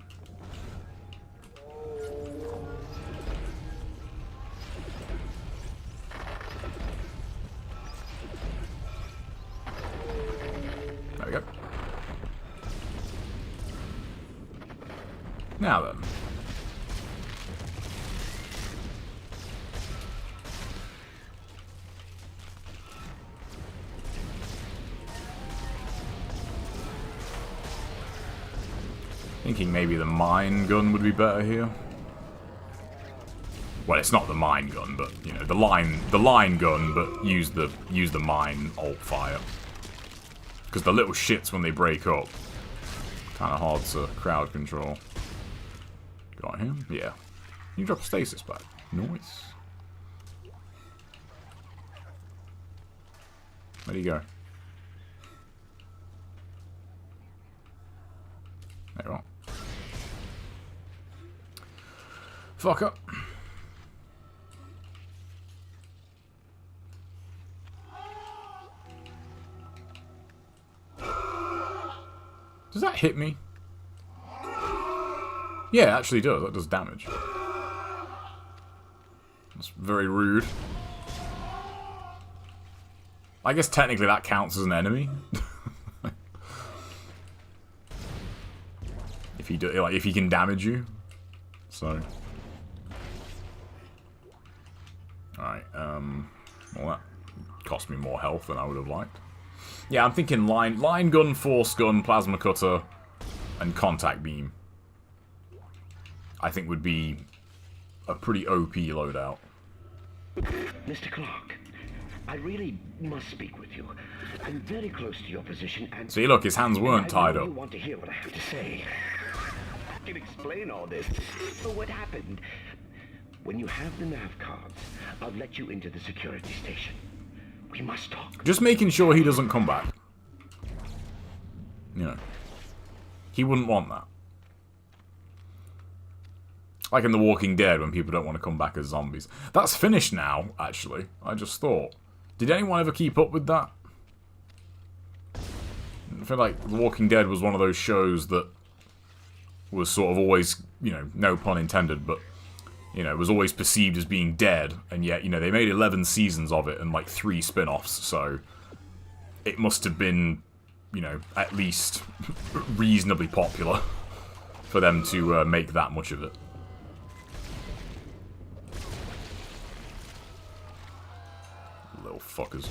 There we go. Now then. Thinking maybe the mine gun would be better here. Well, it's not the mine gun, but you know, the line gun, but use the mine alt fire. Because the little shits when they break up, kind of hard to crowd control. Got him? Yeah. You drop a stasis back. Nice. Where do you go? There you are. Fuck up. Does that hit me? Yeah, it actually does. That does damage. That's very rude. I guess technically that counts as an enemy. If he do, like, if he can damage you. So. Alright, well that cost me more health than I would have liked. Yeah, I'm thinking line gun, force gun, plasma cutter, and contact beam. I think would be a pretty OP loadout. Mr. Clark, I really must speak with you. I'm very close to your position and... See, look, his hands weren't tied up. You want to hear what I have to say. I can explain all this. So what happened? When you have the nav cards, I'll let you into the security station. We must talk. Just making sure he doesn't come back. You know. He wouldn't want that. Like in The Walking Dead, when people don't want to come back as zombies. That's finished now, actually. I just thought. Did anyone ever keep up with that? I feel like The Walking Dead was one of those shows that was sort of always, you know, no pun intended, but, you know, was always perceived as being dead, and yet, you know, they made 11 seasons of it and, like, 3 spin-offs, so it must have been, you know, at least reasonably popular for them to make that much of it. Little fuckers.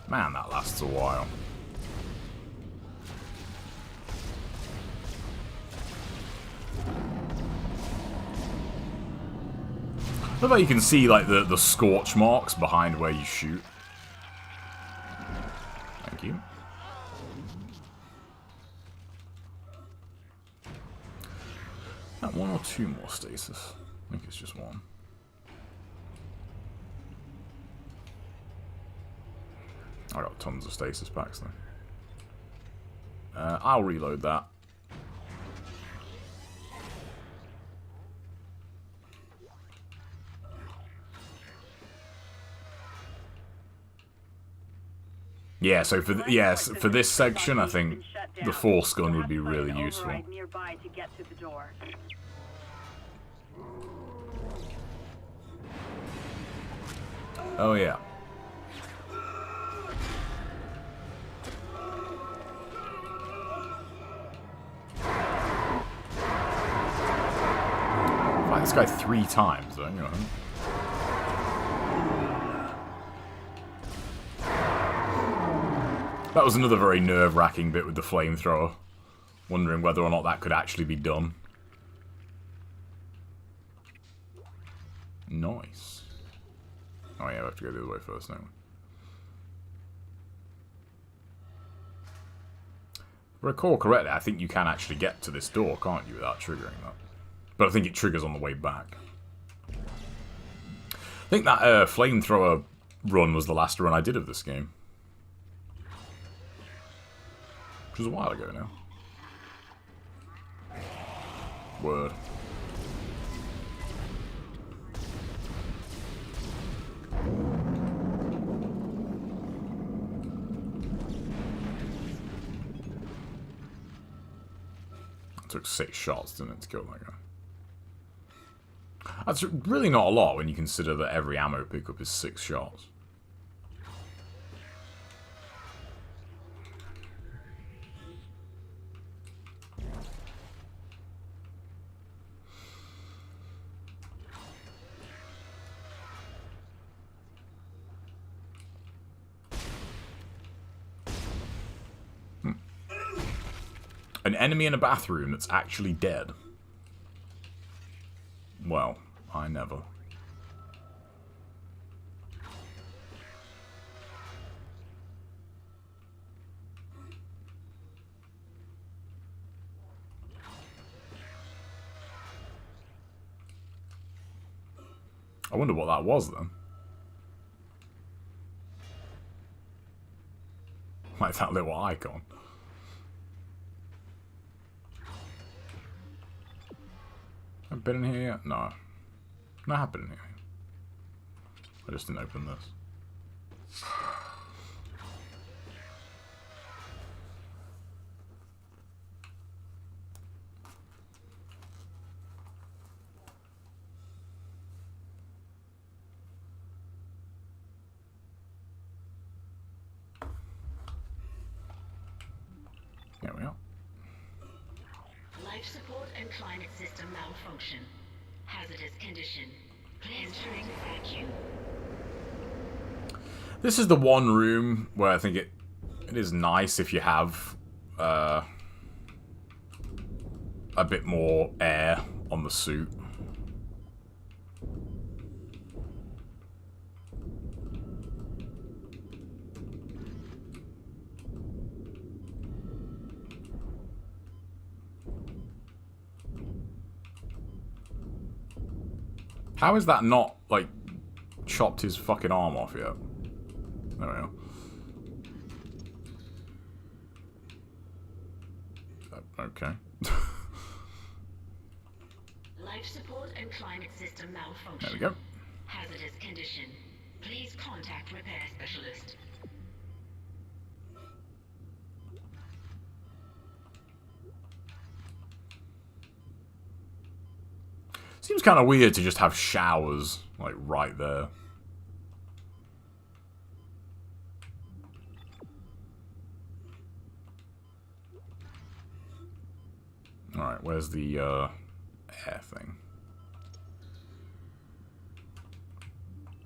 Man, that lasts a while. I love how you can see like the scorch marks behind where you shoot. Thank you. That one or two more stasis? I think it's just one. I got tons of stasis packs though. I'll reload that. Yeah, so for for this section, I think the force gun would be really useful. Oh yeah. Fight this guy 3 times, though, you know. That was another very nerve-wracking bit with the flamethrower. Wondering whether or not that could actually be done. Nice. Oh yeah, we have to go the other way first, don't we? If I recall correctly, I think you can actually get to this door, can't you, without triggering that? But I think it triggers on the way back. I think that flamethrower run was the last run I did of this game. Which was a while ago now. Word. It took 6 shots, didn't it, to kill that guy? That's really not a lot when you consider that every ammo pickup is 6 shots. An enemy in a bathroom that's actually dead. Well, I never. I wonder what that was then. Like that little icon. I've been in here yet? No. No, I have been in here. I just didn't open this. There we are. Life support and climate system malfunction. Hazardous condition. Entering vacuum. This is the one room where I think it is nice if you have a bit more air on the suit. How is that not, like, chopped his fucking arm off yet? There we go. Okay. Life support and climate system malfunction. There we go. Hazardous condition. Please contact repair specialist. Seems kind of weird to just have showers, like, right there. Alright, where's the, air thing?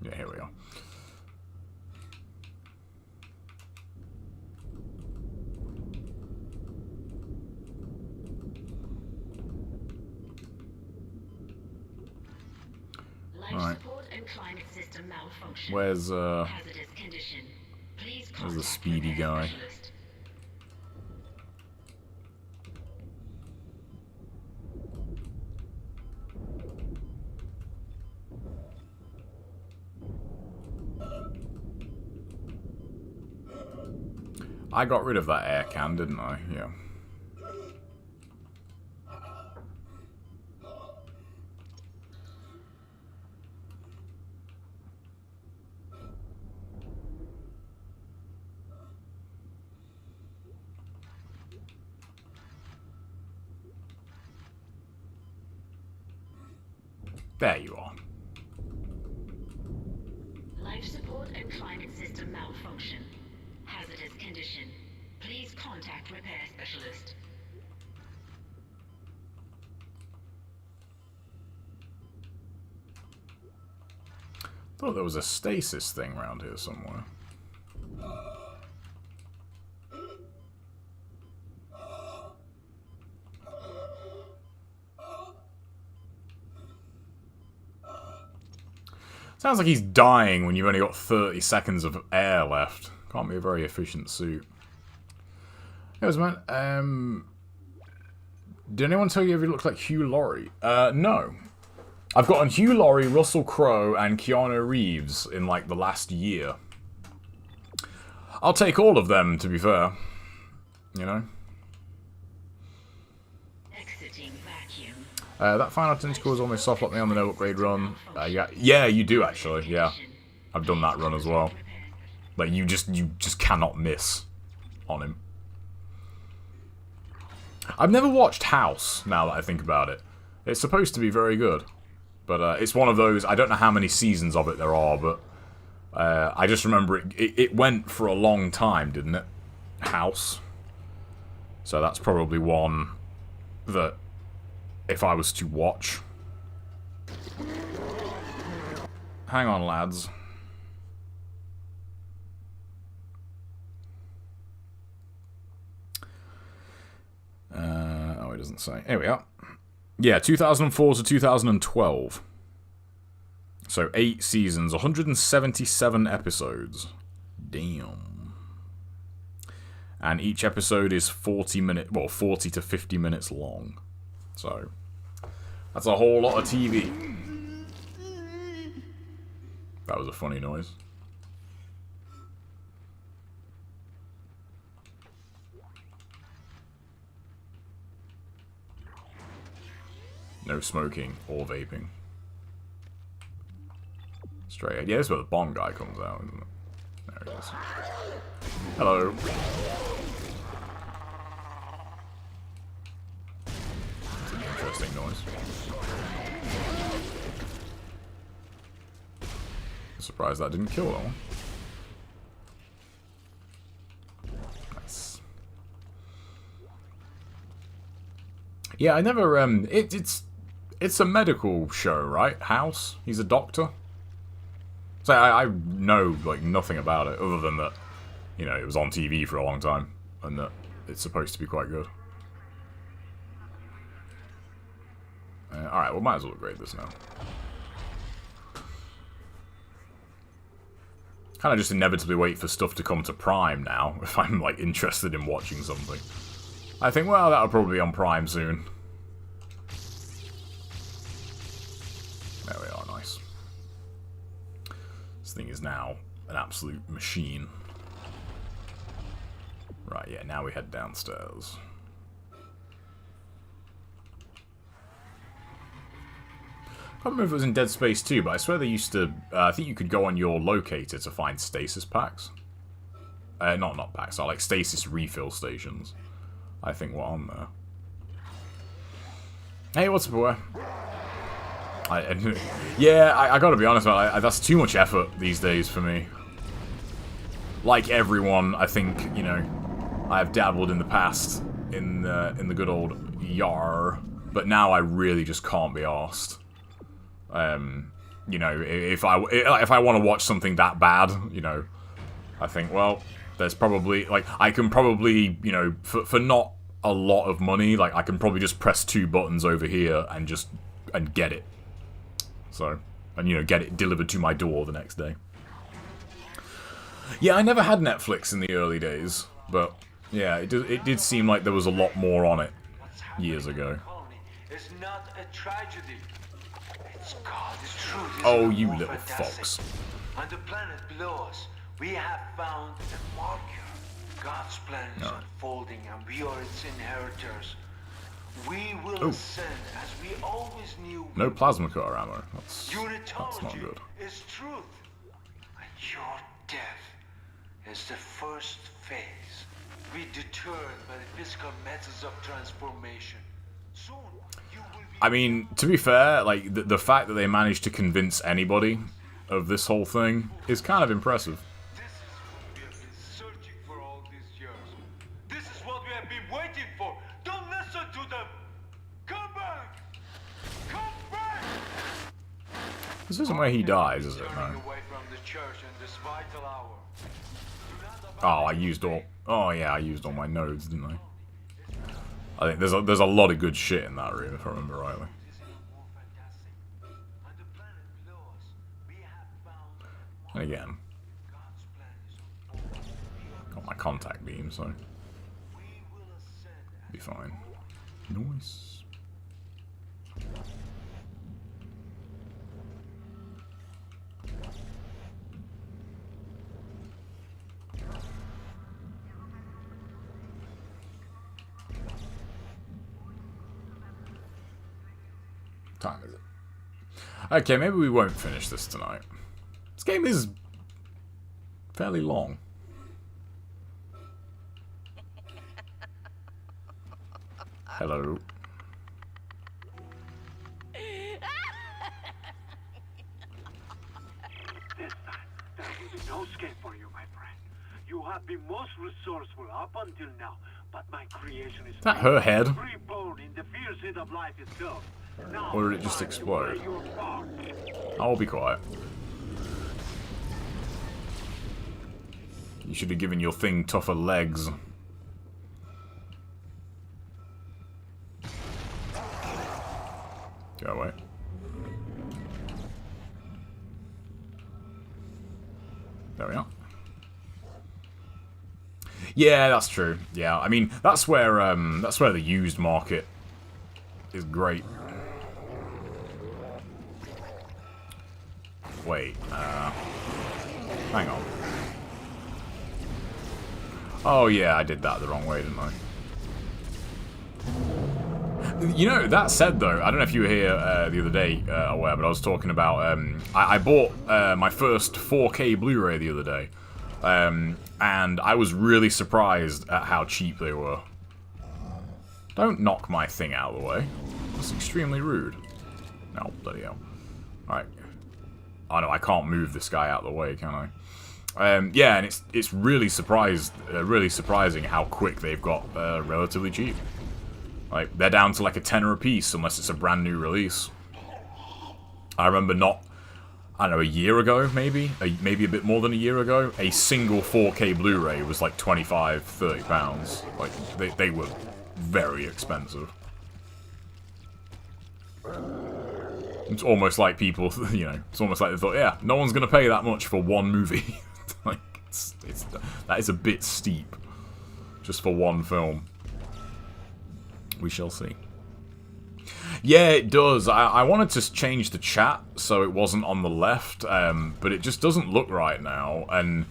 Yeah, here we are. Alright. Where's the speedy guy? I got rid of that air can, didn't I? Yeah. There you are. Life support and climate system malfunction. Hazardous condition. Please contact repair specialist. Thought there was a stasis thing around here somewhere. Sounds like he's dying when you've only got 30 seconds of air left. Can't be a very efficient suit. Anyways, man, did anyone tell you if he looked like Hugh Laurie? No. I've gotten Hugh Laurie, Russell Crowe, and Keanu Reeves in, like, the last year. I'll take all of them, to be fair. You know? Exit emitting vacuum. That final tentacle is almost soft like me on the no upgrade run. Yeah, you do actually. Yeah, I've done that run as well. Like you just cannot miss on him. I've never watched House. Now that I think about it, it's supposed to be very good, but it's one of those. I don't know how many seasons of it there are, but I just remember it went for a long time, didn't it? House. So that's probably one that if I was to watch. Hang on, lads. Oh, it doesn't say. Here we are. Yeah, 2004 to 2012. So 8 seasons, 177 episodes. Damn. And each episode is 40 to 50 minutes long. So that's a whole lot of TV. That was a funny noise. No smoking or vaping. Straight ahead. Yeah, this is where the bomb guy comes out, isn't it? There it is. Hello. It's an interesting noise. Surprised that didn't kill that one. Nice. Yeah, I never. It's a medical show, right? House. He's a doctor. So I know like nothing about it other than that, you know, it was on TV for a long time and that it's supposed to be quite good. All right, well, might as well upgrade this now. Kind of just inevitably wait for stuff to come to Prime now, if I'm, like, interested in watching something. I think, well, that'll probably be on Prime soon. There we are, nice. This thing is now an absolute machine. Right, yeah, now we head downstairs. I don't remember if it was in Dead Space 2, but I swear they used to... I think you could go on your locator to find stasis packs. Not packs, like stasis refill stations. I think what on there. Hey, what's up, boy? I gotta be honest, man, that's too much effort these days for me. Like everyone, I think, you know, I've dabbled in the past in the good old YAR, but now I really just can't be arsed. You know, if I want to watch something that bad, you know, I think, well, there's probably, like, I can probably, you know, for not a lot of money, like, I can probably just press 2 buttons over here and get it. So, and, you know, get it delivered to my door the next day. Yeah, I never had Netflix in the early days, but, yeah, it did seem like there was a lot more on it years ago. It's not a tragedy. It's God's truth. Oh, you little fox. On the planet below us, we have found a marker. God's plan is unfolding, and we are its inheritors. We will ascend as we always knew. No plasma cutter ammo. That's not good. Is truth, and your death is the first phase. Be deterred by the physical methods of transformation. Soon, you will be... I mean, to be fair, like, the fact that they managed to convince anybody of this whole thing is kind of impressive. This is what we have been searching for all these years. This is what we have been waiting for. Don't listen to them. Come back. Come back. This isn't where he dies, is it? No. Away from the church in this vital hour. Oh, I used all... Oh, yeah, I used all my nodes, didn't I? I think there's a lot of good shit in that room, if I remember rightly. And again, got my contact beam, so be fine. Nice. time is it? Okay, maybe we won't finish this tonight. This game is fairly long. Hello. This time, there will be no escape for you, my friend. You have been most resourceful up until now, but my creation is that her head? reborn in the fierce heat of life itself. Now, Or did it just explode? I'll be quiet. You should have given your thing tougher legs. Go away. There we are. Yeah, that's true. Yeah, I mean that's where the used market is great. Wait, hang on. Oh yeah, I did that the wrong way, didn't I? You know, that said though, I don't know if you were here the other day or where, but I was talking about, I bought my first 4K Blu-ray the other day, and I was really surprised at how cheap they were. Don't knock my thing out of the way. That's extremely rude. No, bloody hell. Alright. Oh no, I can't move this guy out of the way, can I? Yeah, and it's really surprising how quick they've got relatively cheap. Like, they're down to like a tenner a piece, unless it's a brand new release. I remember I don't know, a year ago, maybe a bit more than a year ago, a single 4K Blu-ray was like £25–30. Like, they were very expensive. It's almost like people, you know, it's almost like they thought, yeah, no one's gonna pay that much for one movie. Like, that is a bit steep, just for one film. We shall see. Yeah, it does. I wanted to change the chat so it wasn't on the left, but it just doesn't look right now. And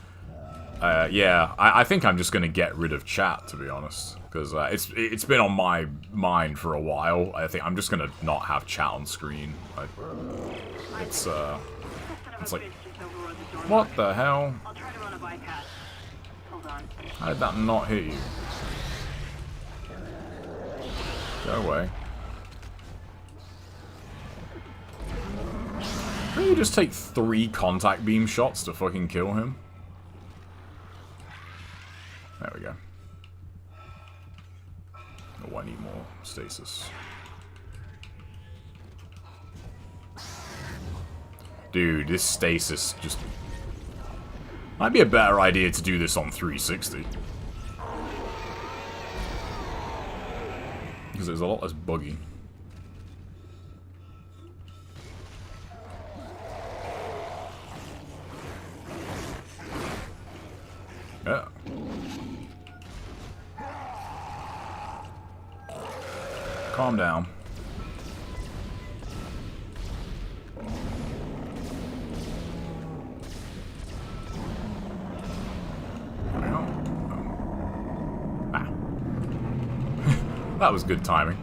yeah, I think I'm just going to get rid of chat, to be honest, because it's been on my mind for a while. I think I'm just going to not have chat on screen. It's like, what the hell? I'll try to run a bypass. Hold on. How did that not hit you? Go away. Can you just take 3 contact beam shots to fucking kill him? There we go. Oh, I need more stasis. Dude, this stasis just... Might be a better idea to do this on 360. Because it's a lot less buggy. Yeah. Calm down. That was good timing.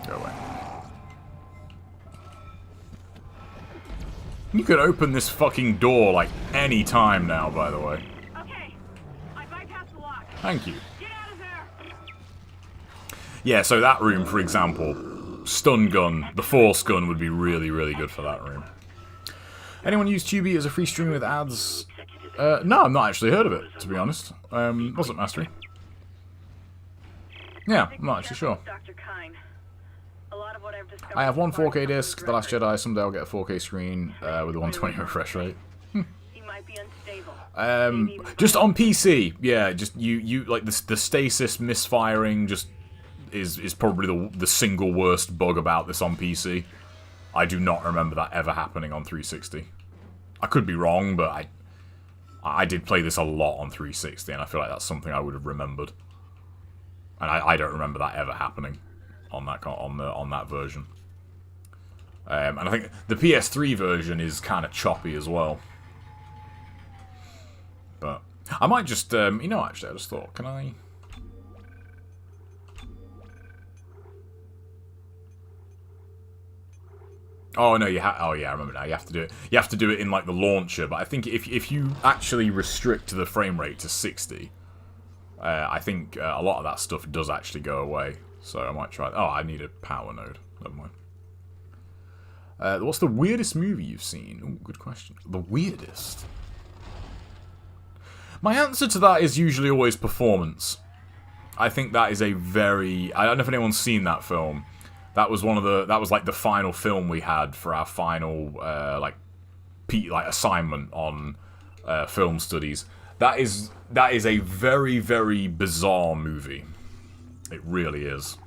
Go away. You could open this fucking door like any time now, by the way. Okay, I bypassed the lock. Thank you. Get out of there. Yeah, so that room, for example, stun gun, the force gun would be really, really good for that room. Anyone use Tubi as a free stream with ads? No, I've not actually heard of it, to be honest. Wasn't Mastery. Yeah, I'm not actually sure. Dr. Kine. A lot of what I've discovered I have one so far 4K comes disc, from The Last records. Jedi. Someday I'll get a 4K screen with a 120 refresh rate. He might be unstable. Just on PC, yeah. Just you like the stasis misfiring. Just is probably the single worst bug about this on PC. I do not remember that ever happening on 360. I could be wrong, but I did play this a lot on 360, and I feel like that's something I would have remembered. And I don't remember that ever happening on that version. And I think the PS3 version is kind of choppy as well. But I might just, you know, actually, I just thought, can I... Oh no, oh yeah, I remember now. You have to do it. You have to do it in like the launcher. But I think if you actually restrict the frame rate to 60, I think a lot of that stuff does actually go away. So I might try. Oh, I need a power node. Never mind. What's the weirdest movie you've seen? Ooh, good question. The weirdest. My answer to that is usually always performance. I think that is a very... I don't know if anyone's seen that film. That was one of the... That was like the final film we had for our final like assignment on film studies. That is a very, very bizarre movie. It really is.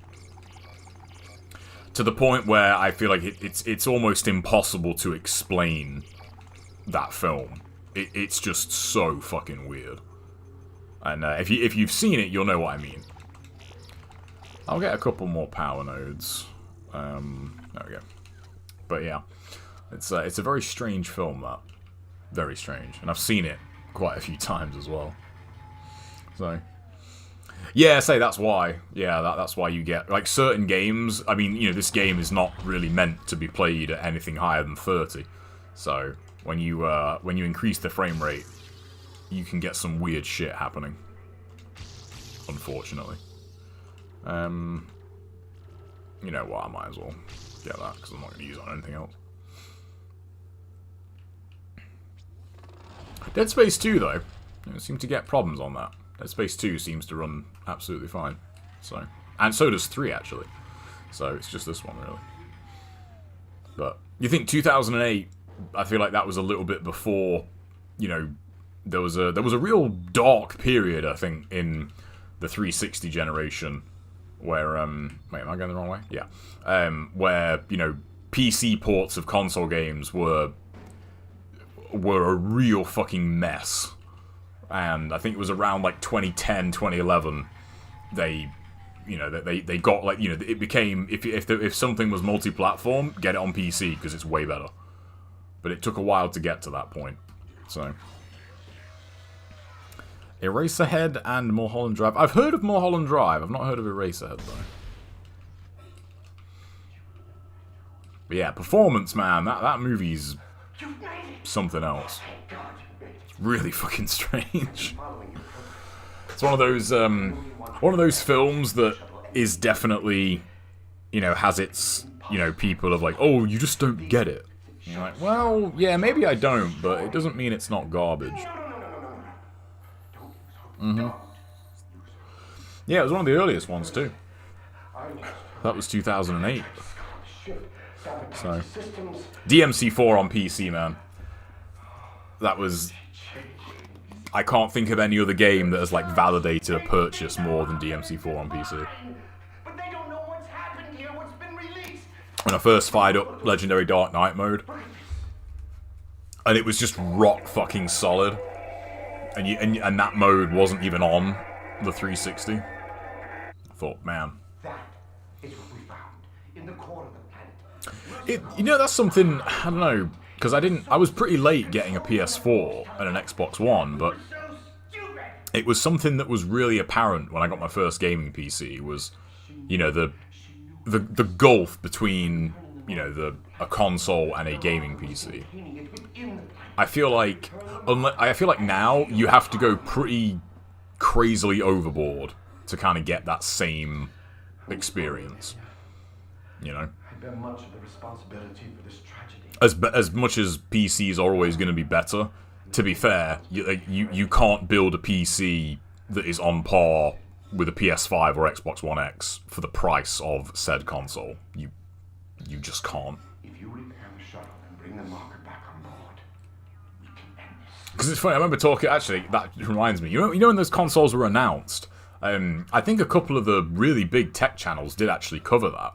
To the point where I feel like it's almost impossible to explain that film. It's just so fucking weird. And if you've seen it, you'll know what I mean. I'll get a couple more power nodes. There we go. But yeah, it's a very strange film, that. Very strange. And I've seen it quite a few times as well. So... Yeah, say that's why. Yeah, that's why you get... Like, certain games... I mean, you know, this game is not really meant to be played at anything higher than 30. So, when you increase the frame rate, you can get some weird shit happening. Unfortunately. You know what, I might as well get that, because I'm not going to use it on anything else. Dead Space 2, though, seem to get problems on that. Dead Space 2 seems to run absolutely fine. So, and so does 3, actually. So, it's just this one, really. But, you think 2008, I feel like that was a little bit before, you know, there was a real dark period, I think, in the 360 generation, where, wait, am I going the wrong way? Yeah. Where, you know, PC ports of console games were a real fucking mess. And I think it was around like 2010, 2011, they got like, you know, it became, if something was multi-platform, get it on PC because it's way better. But it took a while to get to that point. So, Eraserhead and Mulholland Drive. I've heard of Mulholland Drive. I've not heard of Eraserhead though. But yeah, performance, man. That movie's something else. It's really fucking strange. It's one of those films that is definitely, you know, has its, you know, people of like, oh, you just don't get it. And you're like, well, yeah, maybe I don't, but it doesn't mean it's not garbage. Mm-hmm. Yeah, it was one of the earliest ones too. That was 2008. So, DMC4 on PC, man. That was... I can't think of any other game that has, like, validated a purchase more than DMC4 on PC. But they don't know what's happened here, what's been released. When I first fired up Legendary Dark Knight mode, and it was just rock fucking solid, and that mode wasn't even on the 360. I thought, man. That is what we found in the core of the planet. You know, that's something, I don't know, because I was pretty late getting a PS4 and an Xbox One, but it was something that was really apparent when I got my first gaming PC, was, you know, the gulf between, you know, a console and a gaming PC. I feel like now you have to go pretty crazily overboard to kind of get that same experience, you know? I bear much of the responsibility for this tragedy. As much as PCs are always going to be better, to be fair, you can't build a PC that is on par with a PS5 or Xbox One X for the price of said console. You just can't. If you repair the shuttle and bring the marker back on board, we can end this. Because it's funny, I remember talking, actually, that reminds me, you know when those consoles were announced, I think a couple of the really big tech channels did actually cover that.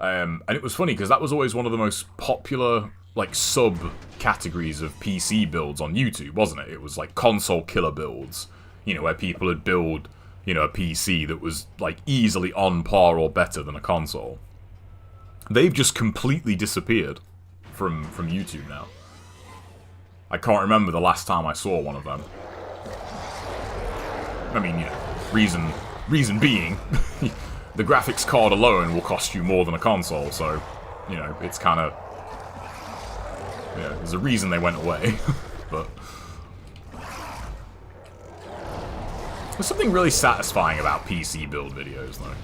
And it was funny, because that was always one of the most popular, like, sub-categories of PC builds on YouTube, wasn't it? It was, like, console killer builds, you know, where people would build, you know, a PC that was, like, easily on par or better than a console. they've just completely disappeared from YouTube now. I can't remember the last time I saw one of them. I mean, you know, reason being, the graphics card alone will cost you more than a console, so, you know, it's kind of... Yeah, there's a reason they went away, but... There's something really satisfying about PC build videos, though.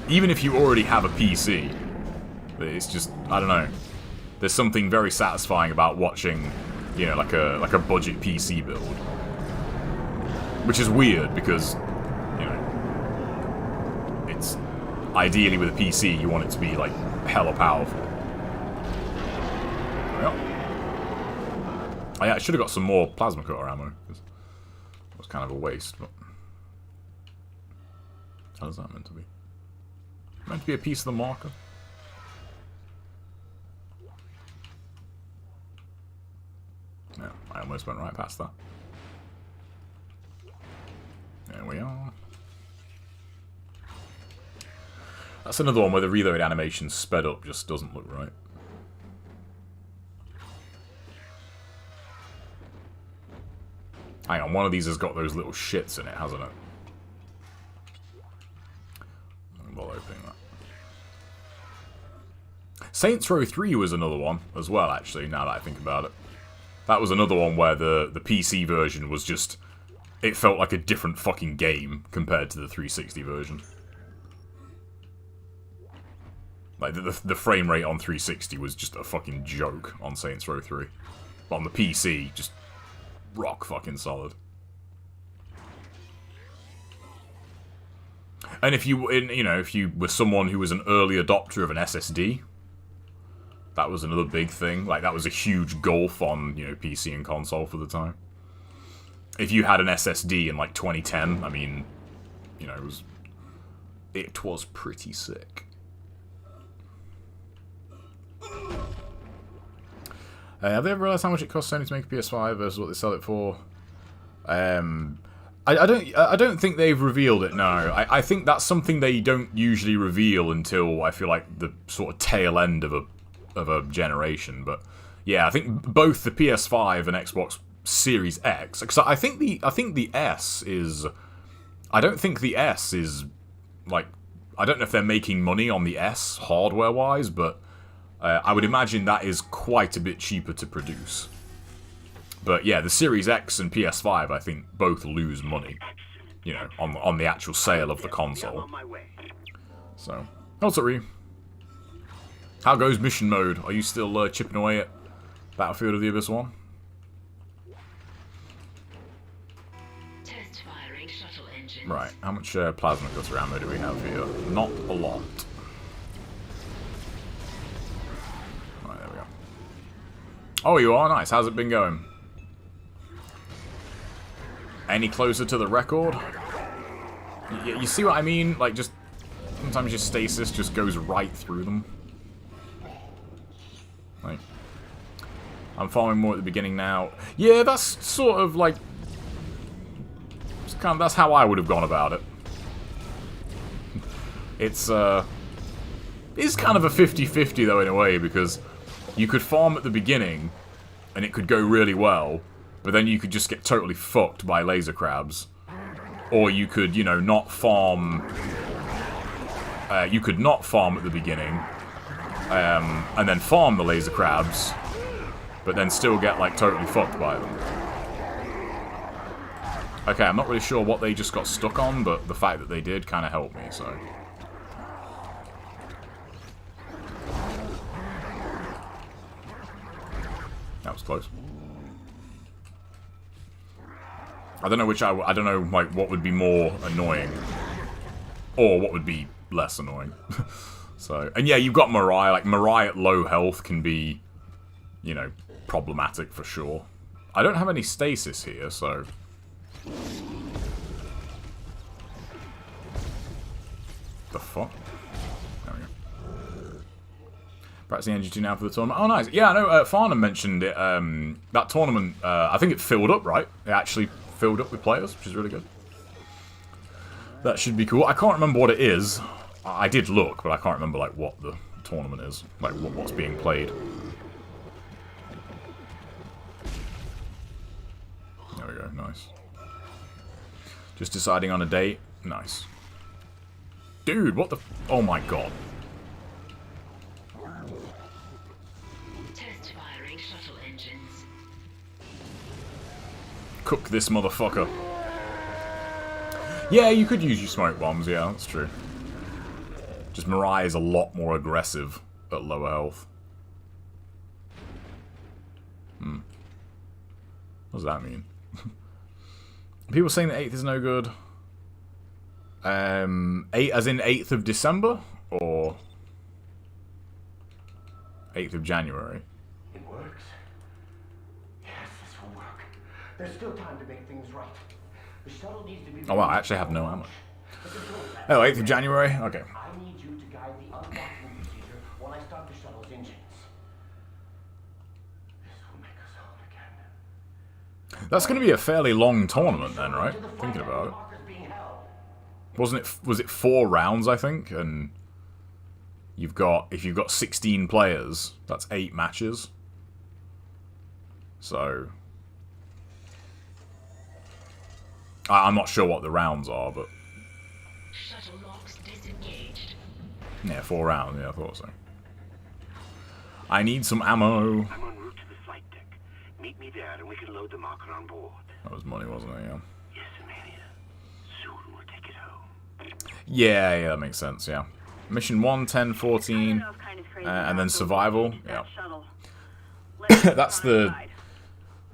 Even if you already have a PC, it's just, I don't know. There's something very satisfying about watching, you know, like a budget PC build. Which is weird, because, you know, it's... Ideally with a PC, you want it to be, like, hella powerful. Well, I should have got some more plasma cutter ammo. It was kind of a waste, but... How is that meant to be? Meant to be a piece of the marker? Yeah, I almost went right past that. There we are. That's another one where the reload animation sped up just doesn't look right. Hang on, one of these has got those little shits in it, hasn't it? I'm not opening that. Saints Row 3 was another one as well, actually, now that I think about it. That was another one where the PC version was just... It felt like a different fucking game compared to the 360 version. Like, the frame rate on 360 was just a fucking joke on Saints Row 3. But on the PC, just rock fucking solid. And if you, you know, if you were someone who was an early adopter of an SSD, that was another big thing. Like, that was a huge gulf on, you know, PC and console for the time. If you had an SSD in, like, 2010, I mean, you know, it was pretty sick. Have they ever realised how much it costs Sony to make a PS5 versus what they sell it for? I don't think they've revealed it, no. I think that's something they don't usually reveal until, I feel like, the sort of tail end of a generation. But yeah, I think both the PS5 and Xbox Series X, because I think the S is... I don't think the S is, like... I don't know if they're making money on the S, hardware-wise, but... I would imagine that is quite a bit cheaper to produce. But yeah, the Series X and PS5, I think, both lose money. You know, on the actual sale of the console. So, what's up, Ree? How goes mission mode? Are you still chipping away at Battlefield of the Abyss 1? Test firing shuttle engines. Right, how much plasma cutter ammo do we have here? Not a lot. Oh, you are? Nice. How's it been going? Any closer to the record? You see what I mean? Like, just... Sometimes your stasis just goes right through them. Like... I'm farming more at the beginning now. Yeah, that's sort of like... that's how I would have gone about it. It's kind of a 50-50 though, in a way, because... You could farm at the beginning, and it could go really well, but then you could just get totally fucked by laser crabs. Or you could, you know, not farm... you could not farm at the beginning, and then farm the laser crabs, but then still get, like, totally fucked by them. Okay, I'm not really sure what they just got stuck on, but the fact that they did kind of helped me, so... That was close. I don't know which I don't know, like, what would be more annoying. Or what would be less annoying. So, and yeah, you've got Mirai. Like, Mirai at low health can be, you know, problematic for sure. I don't have any stasis here, so... The fuck? There we go. Practicing NG2 now for the tournament. Oh, nice. Yeah, I know Farnham mentioned it. That tournament, I think it filled up, right? It actually filled up with players, which is really good. That should be cool. I can't remember what it is. I did look, but I can't remember, like, what the tournament is. Like, what's being played. There we go, nice. Just deciding on a date? Nice. Dude, what the... Oh my god. Test firing shuttle engines. Cook this motherfucker. Yeah, you could use your smoke bombs, yeah, that's true. Just Mirai is a lot more aggressive at lower health. What does that mean? People saying that 8th is no good. 8 as in 8th of December? Or 8th of January? It works. Yes, this will work. There's still time to make things right. The shuttle needs to be... Oh, wow, I actually have no ammo. Oh, 8th of January? Okay. I need you to guide the unlocking procedure while I start the shuttle's engines. This will make us whole again. That's going to be a fairly long tournament then, right? Thinking about it. Was it 4 rounds, I think? And you've got, if you've got 16 players, that's 8 matches. So I'm not sure what the rounds are, but Shuttle locks disengaged. yeah, 4 rounds, yeah, I thought so. I need some ammo. I'm en route to the flight deck. Meet me there and we can load the marker on board. That was money, wasn't it? Yeah. Yes, Amelia. Soon we'll take it home. Yeah, that makes sense, yeah. Mission 1, 10, 14, and then survival. Yeah. That's the...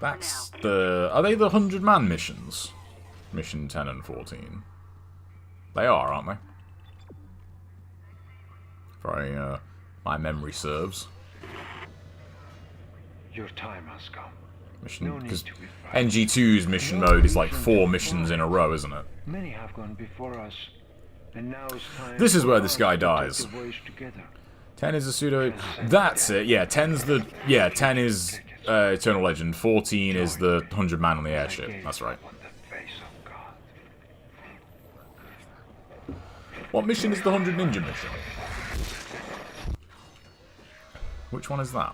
Are they the 100-man missions? Mission 10 and 14. They are, aren't they? If my memory serves. Your time has come. Mission, because NG2's mission mode is like 4 missions in a row, isn't it? Many have gone before us, and now it's time. This is where this guy dies. 10 is a pseudo. That's it. Yeah, 10's the. Yeah, 10 is Eternal Legend. 14 is the 100 man on the airship. That's right. What mission is the 100 ninja mission? Which one is that?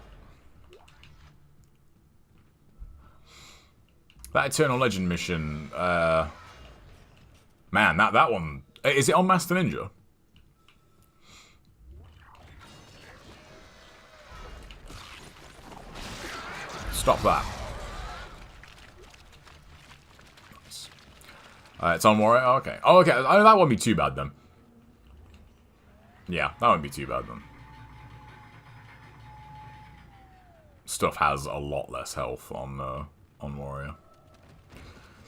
That Eternal Legend mission, man, that one... Is it on Master Ninja? Stop that. Nice. It's on Warrior? Oh, okay. Oh, okay. Oh, that won't be too bad then. Yeah, that won't be too bad then. Stuff has a lot less health on Warrior.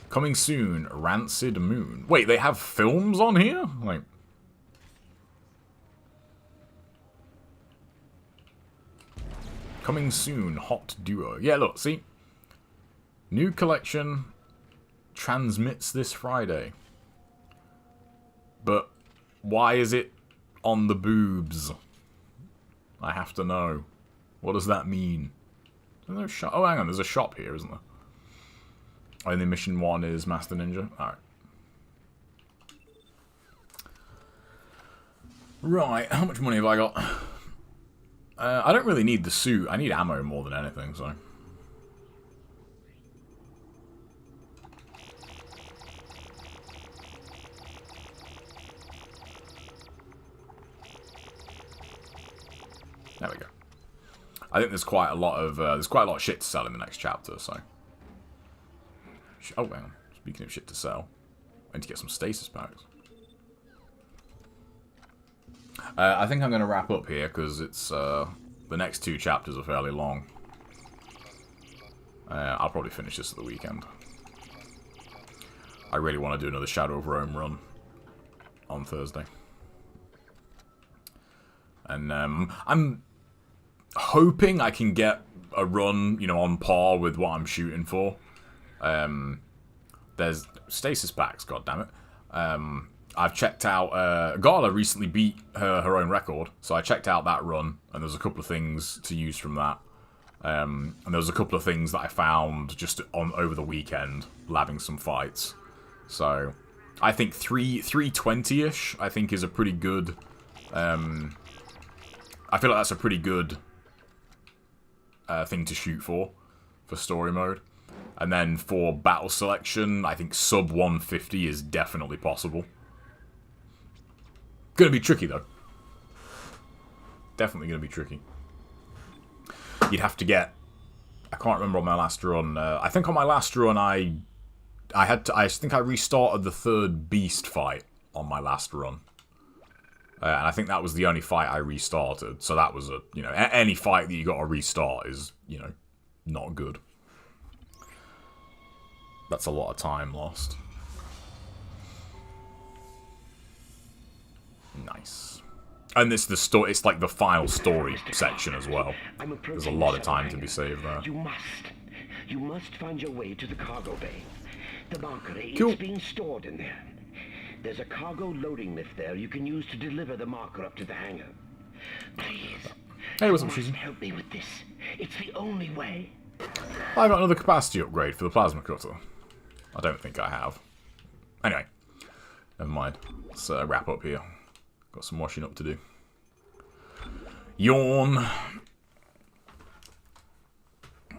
Coming soon, Rancid Moon. Wait, they have films on here? Like... Coming soon, Hot Duo. Yeah, look, see? New collection transmits this Friday. But why is it on the boobs? I have to know. What does that mean? Is there a shop? Oh, hang on, there's a shop here, isn't there? Only mission 1 is Master Ninja. Alright. Right, how much money have I got? I don't really need the suit. I need ammo more than anything, so... There we go. I think there's quite a lot of shit to sell in the next chapter, so... Oh, hang on. Speaking of shit to sell, I need to get some stasis packs. I think I'm going to wrap up here, because it's, the next 2 chapters are fairly long. I'll probably finish this at the weekend. I really want to do another Shadow of Rome run on Thursday. And, I'm hoping I can get a run, you know, on par with what I'm shooting for. There's stasis packs, goddammit. I've checked out, Gala recently beat her own record, so I checked out that run, and there's a couple of things to use from that. And there was a couple of things that I found just over the weekend, labbing some fights. So, I think 320-ish, I think, is a pretty good I feel like that's a pretty good thing to shoot for story mode. And then for battle selection, I think sub 150 is definitely possible. Gonna be tricky though. Definitely gonna be tricky. You'd have to get... I can't remember on my last run. I think on my last run I think I restarted the third beast fight on my last run. And I think that was the only fight I restarted. So that was you know, any fight that you got to restart is, you know, not good. That's a lot of time lost. Nice. And it's like the final story section as well. There's a lot of time to be saved there. You must find your way to the cargo bay. The marker, Cool. it's being stored in there. There's a cargo loading lift there you can use to deliver the marker up to the hangar. Please. Hey, what's up, you must Susan? help me with this. It's the only way. I got another capacity upgrade for the plasma cutter. I don't think I have. Anyway, never mind. Let's wrap up here. Got some washing up to do. Yawn.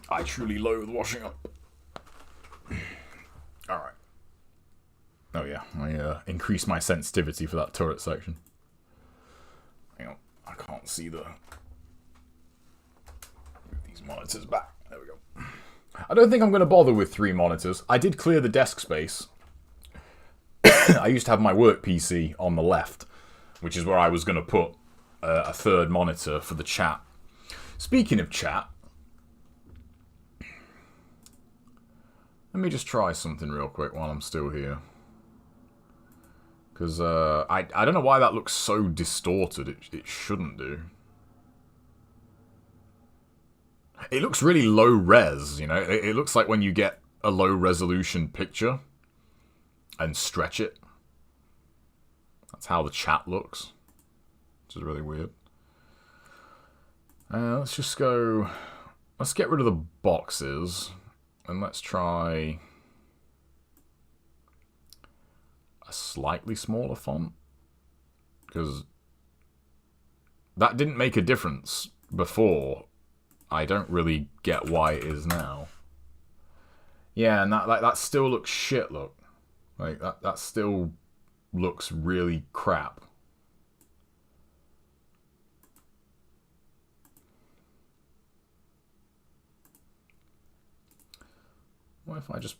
I truly loathe washing up. Alright. Oh yeah, I increased my sensitivity for that turret section. Hang on, I can't see the... Move these monitors back. There we go. I don't think I'm going to bother with 3 monitors. I did clear the desk space. I used to have my work PC on the left, which is where I was going to put a third monitor for the chat. Speaking of chat, let me just try something real quick while I'm still here. Because I don't know why that looks so distorted. It shouldn't do. It looks really low res, you know? It looks like when you get a low resolution picture and stretch it. That's how the chat looks. Which is really weird. Let's just go... Let's get rid of the boxes. And let's try... a slightly smaller font. Because... that didn't make a difference before. I don't really get why it is now. Yeah, and that still looks shit, look. Like, that still looks really crap. What if I just...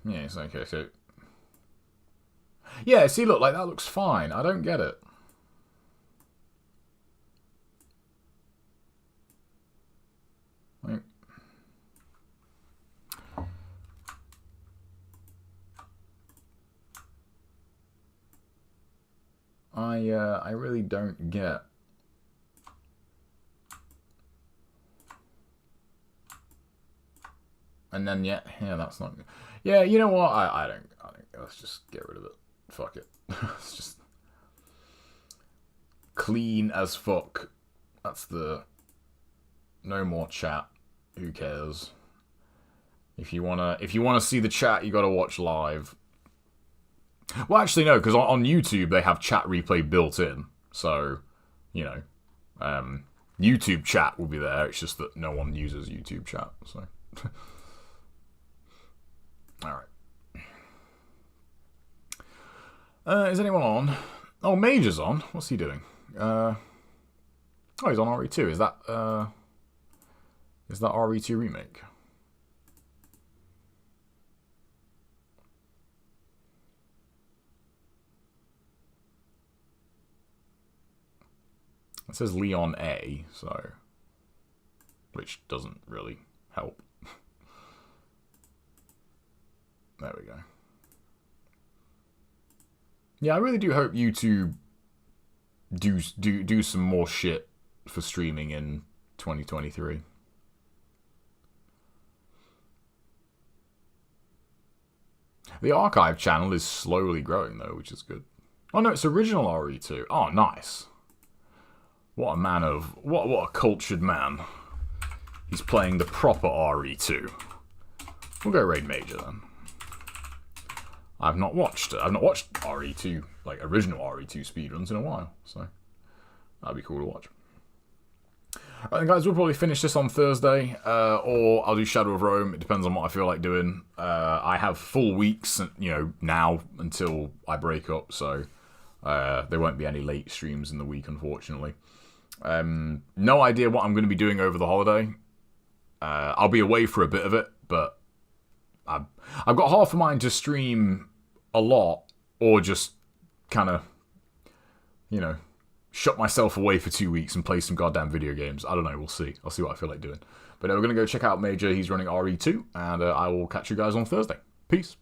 yeah, it's okay, so... yeah, see, look, like, that looks fine. I don't get it. Like... I really don't get... and then, yeah, that's not good. Yeah, you know what? I don't, let's just get rid of it. Fuck it. It's just... clean as fuck. That's the... no more chat. Who cares? If you wanna see the chat, you gotta watch live. Well, actually, no, because on YouTube they have chat replay built in. So, you know, YouTube chat will be there. It's just that no one uses YouTube chat. So, all right. Is anyone on? Oh, Major's on. What's he doing? Oh, he's on RE2. Is that RE2 remake? It says Leon A, so... which doesn't really help. There we go. Yeah, I really do hope YouTube do some more shit for streaming in 2023. The archive channel is slowly growing though, which is good. Oh no, it's original RE2. Oh, nice. What a man of... what a cultured man. He's playing the proper RE2. We'll go raid Major then. I've not watched RE2, like original RE2 speedruns in a while, so That'd be cool to watch. Alright, guys, we'll probably finish this on Thursday, or I'll do Shadow of Rome. It depends on what I feel like doing. I have full weeks, now until I break up, so there won't be any late streams in the week, unfortunately. No idea what I'm going to be doing over the holiday. I'll be away for a bit of it, but I've got half a mind to stream a lot, or just kind of, shut myself away for 2 weeks and play some goddamn video games. I don't know, we'll see. I'll see what I feel like doing. But we're going to go check out Major. He's running RE2, and I will catch you guys on Thursday. Peace.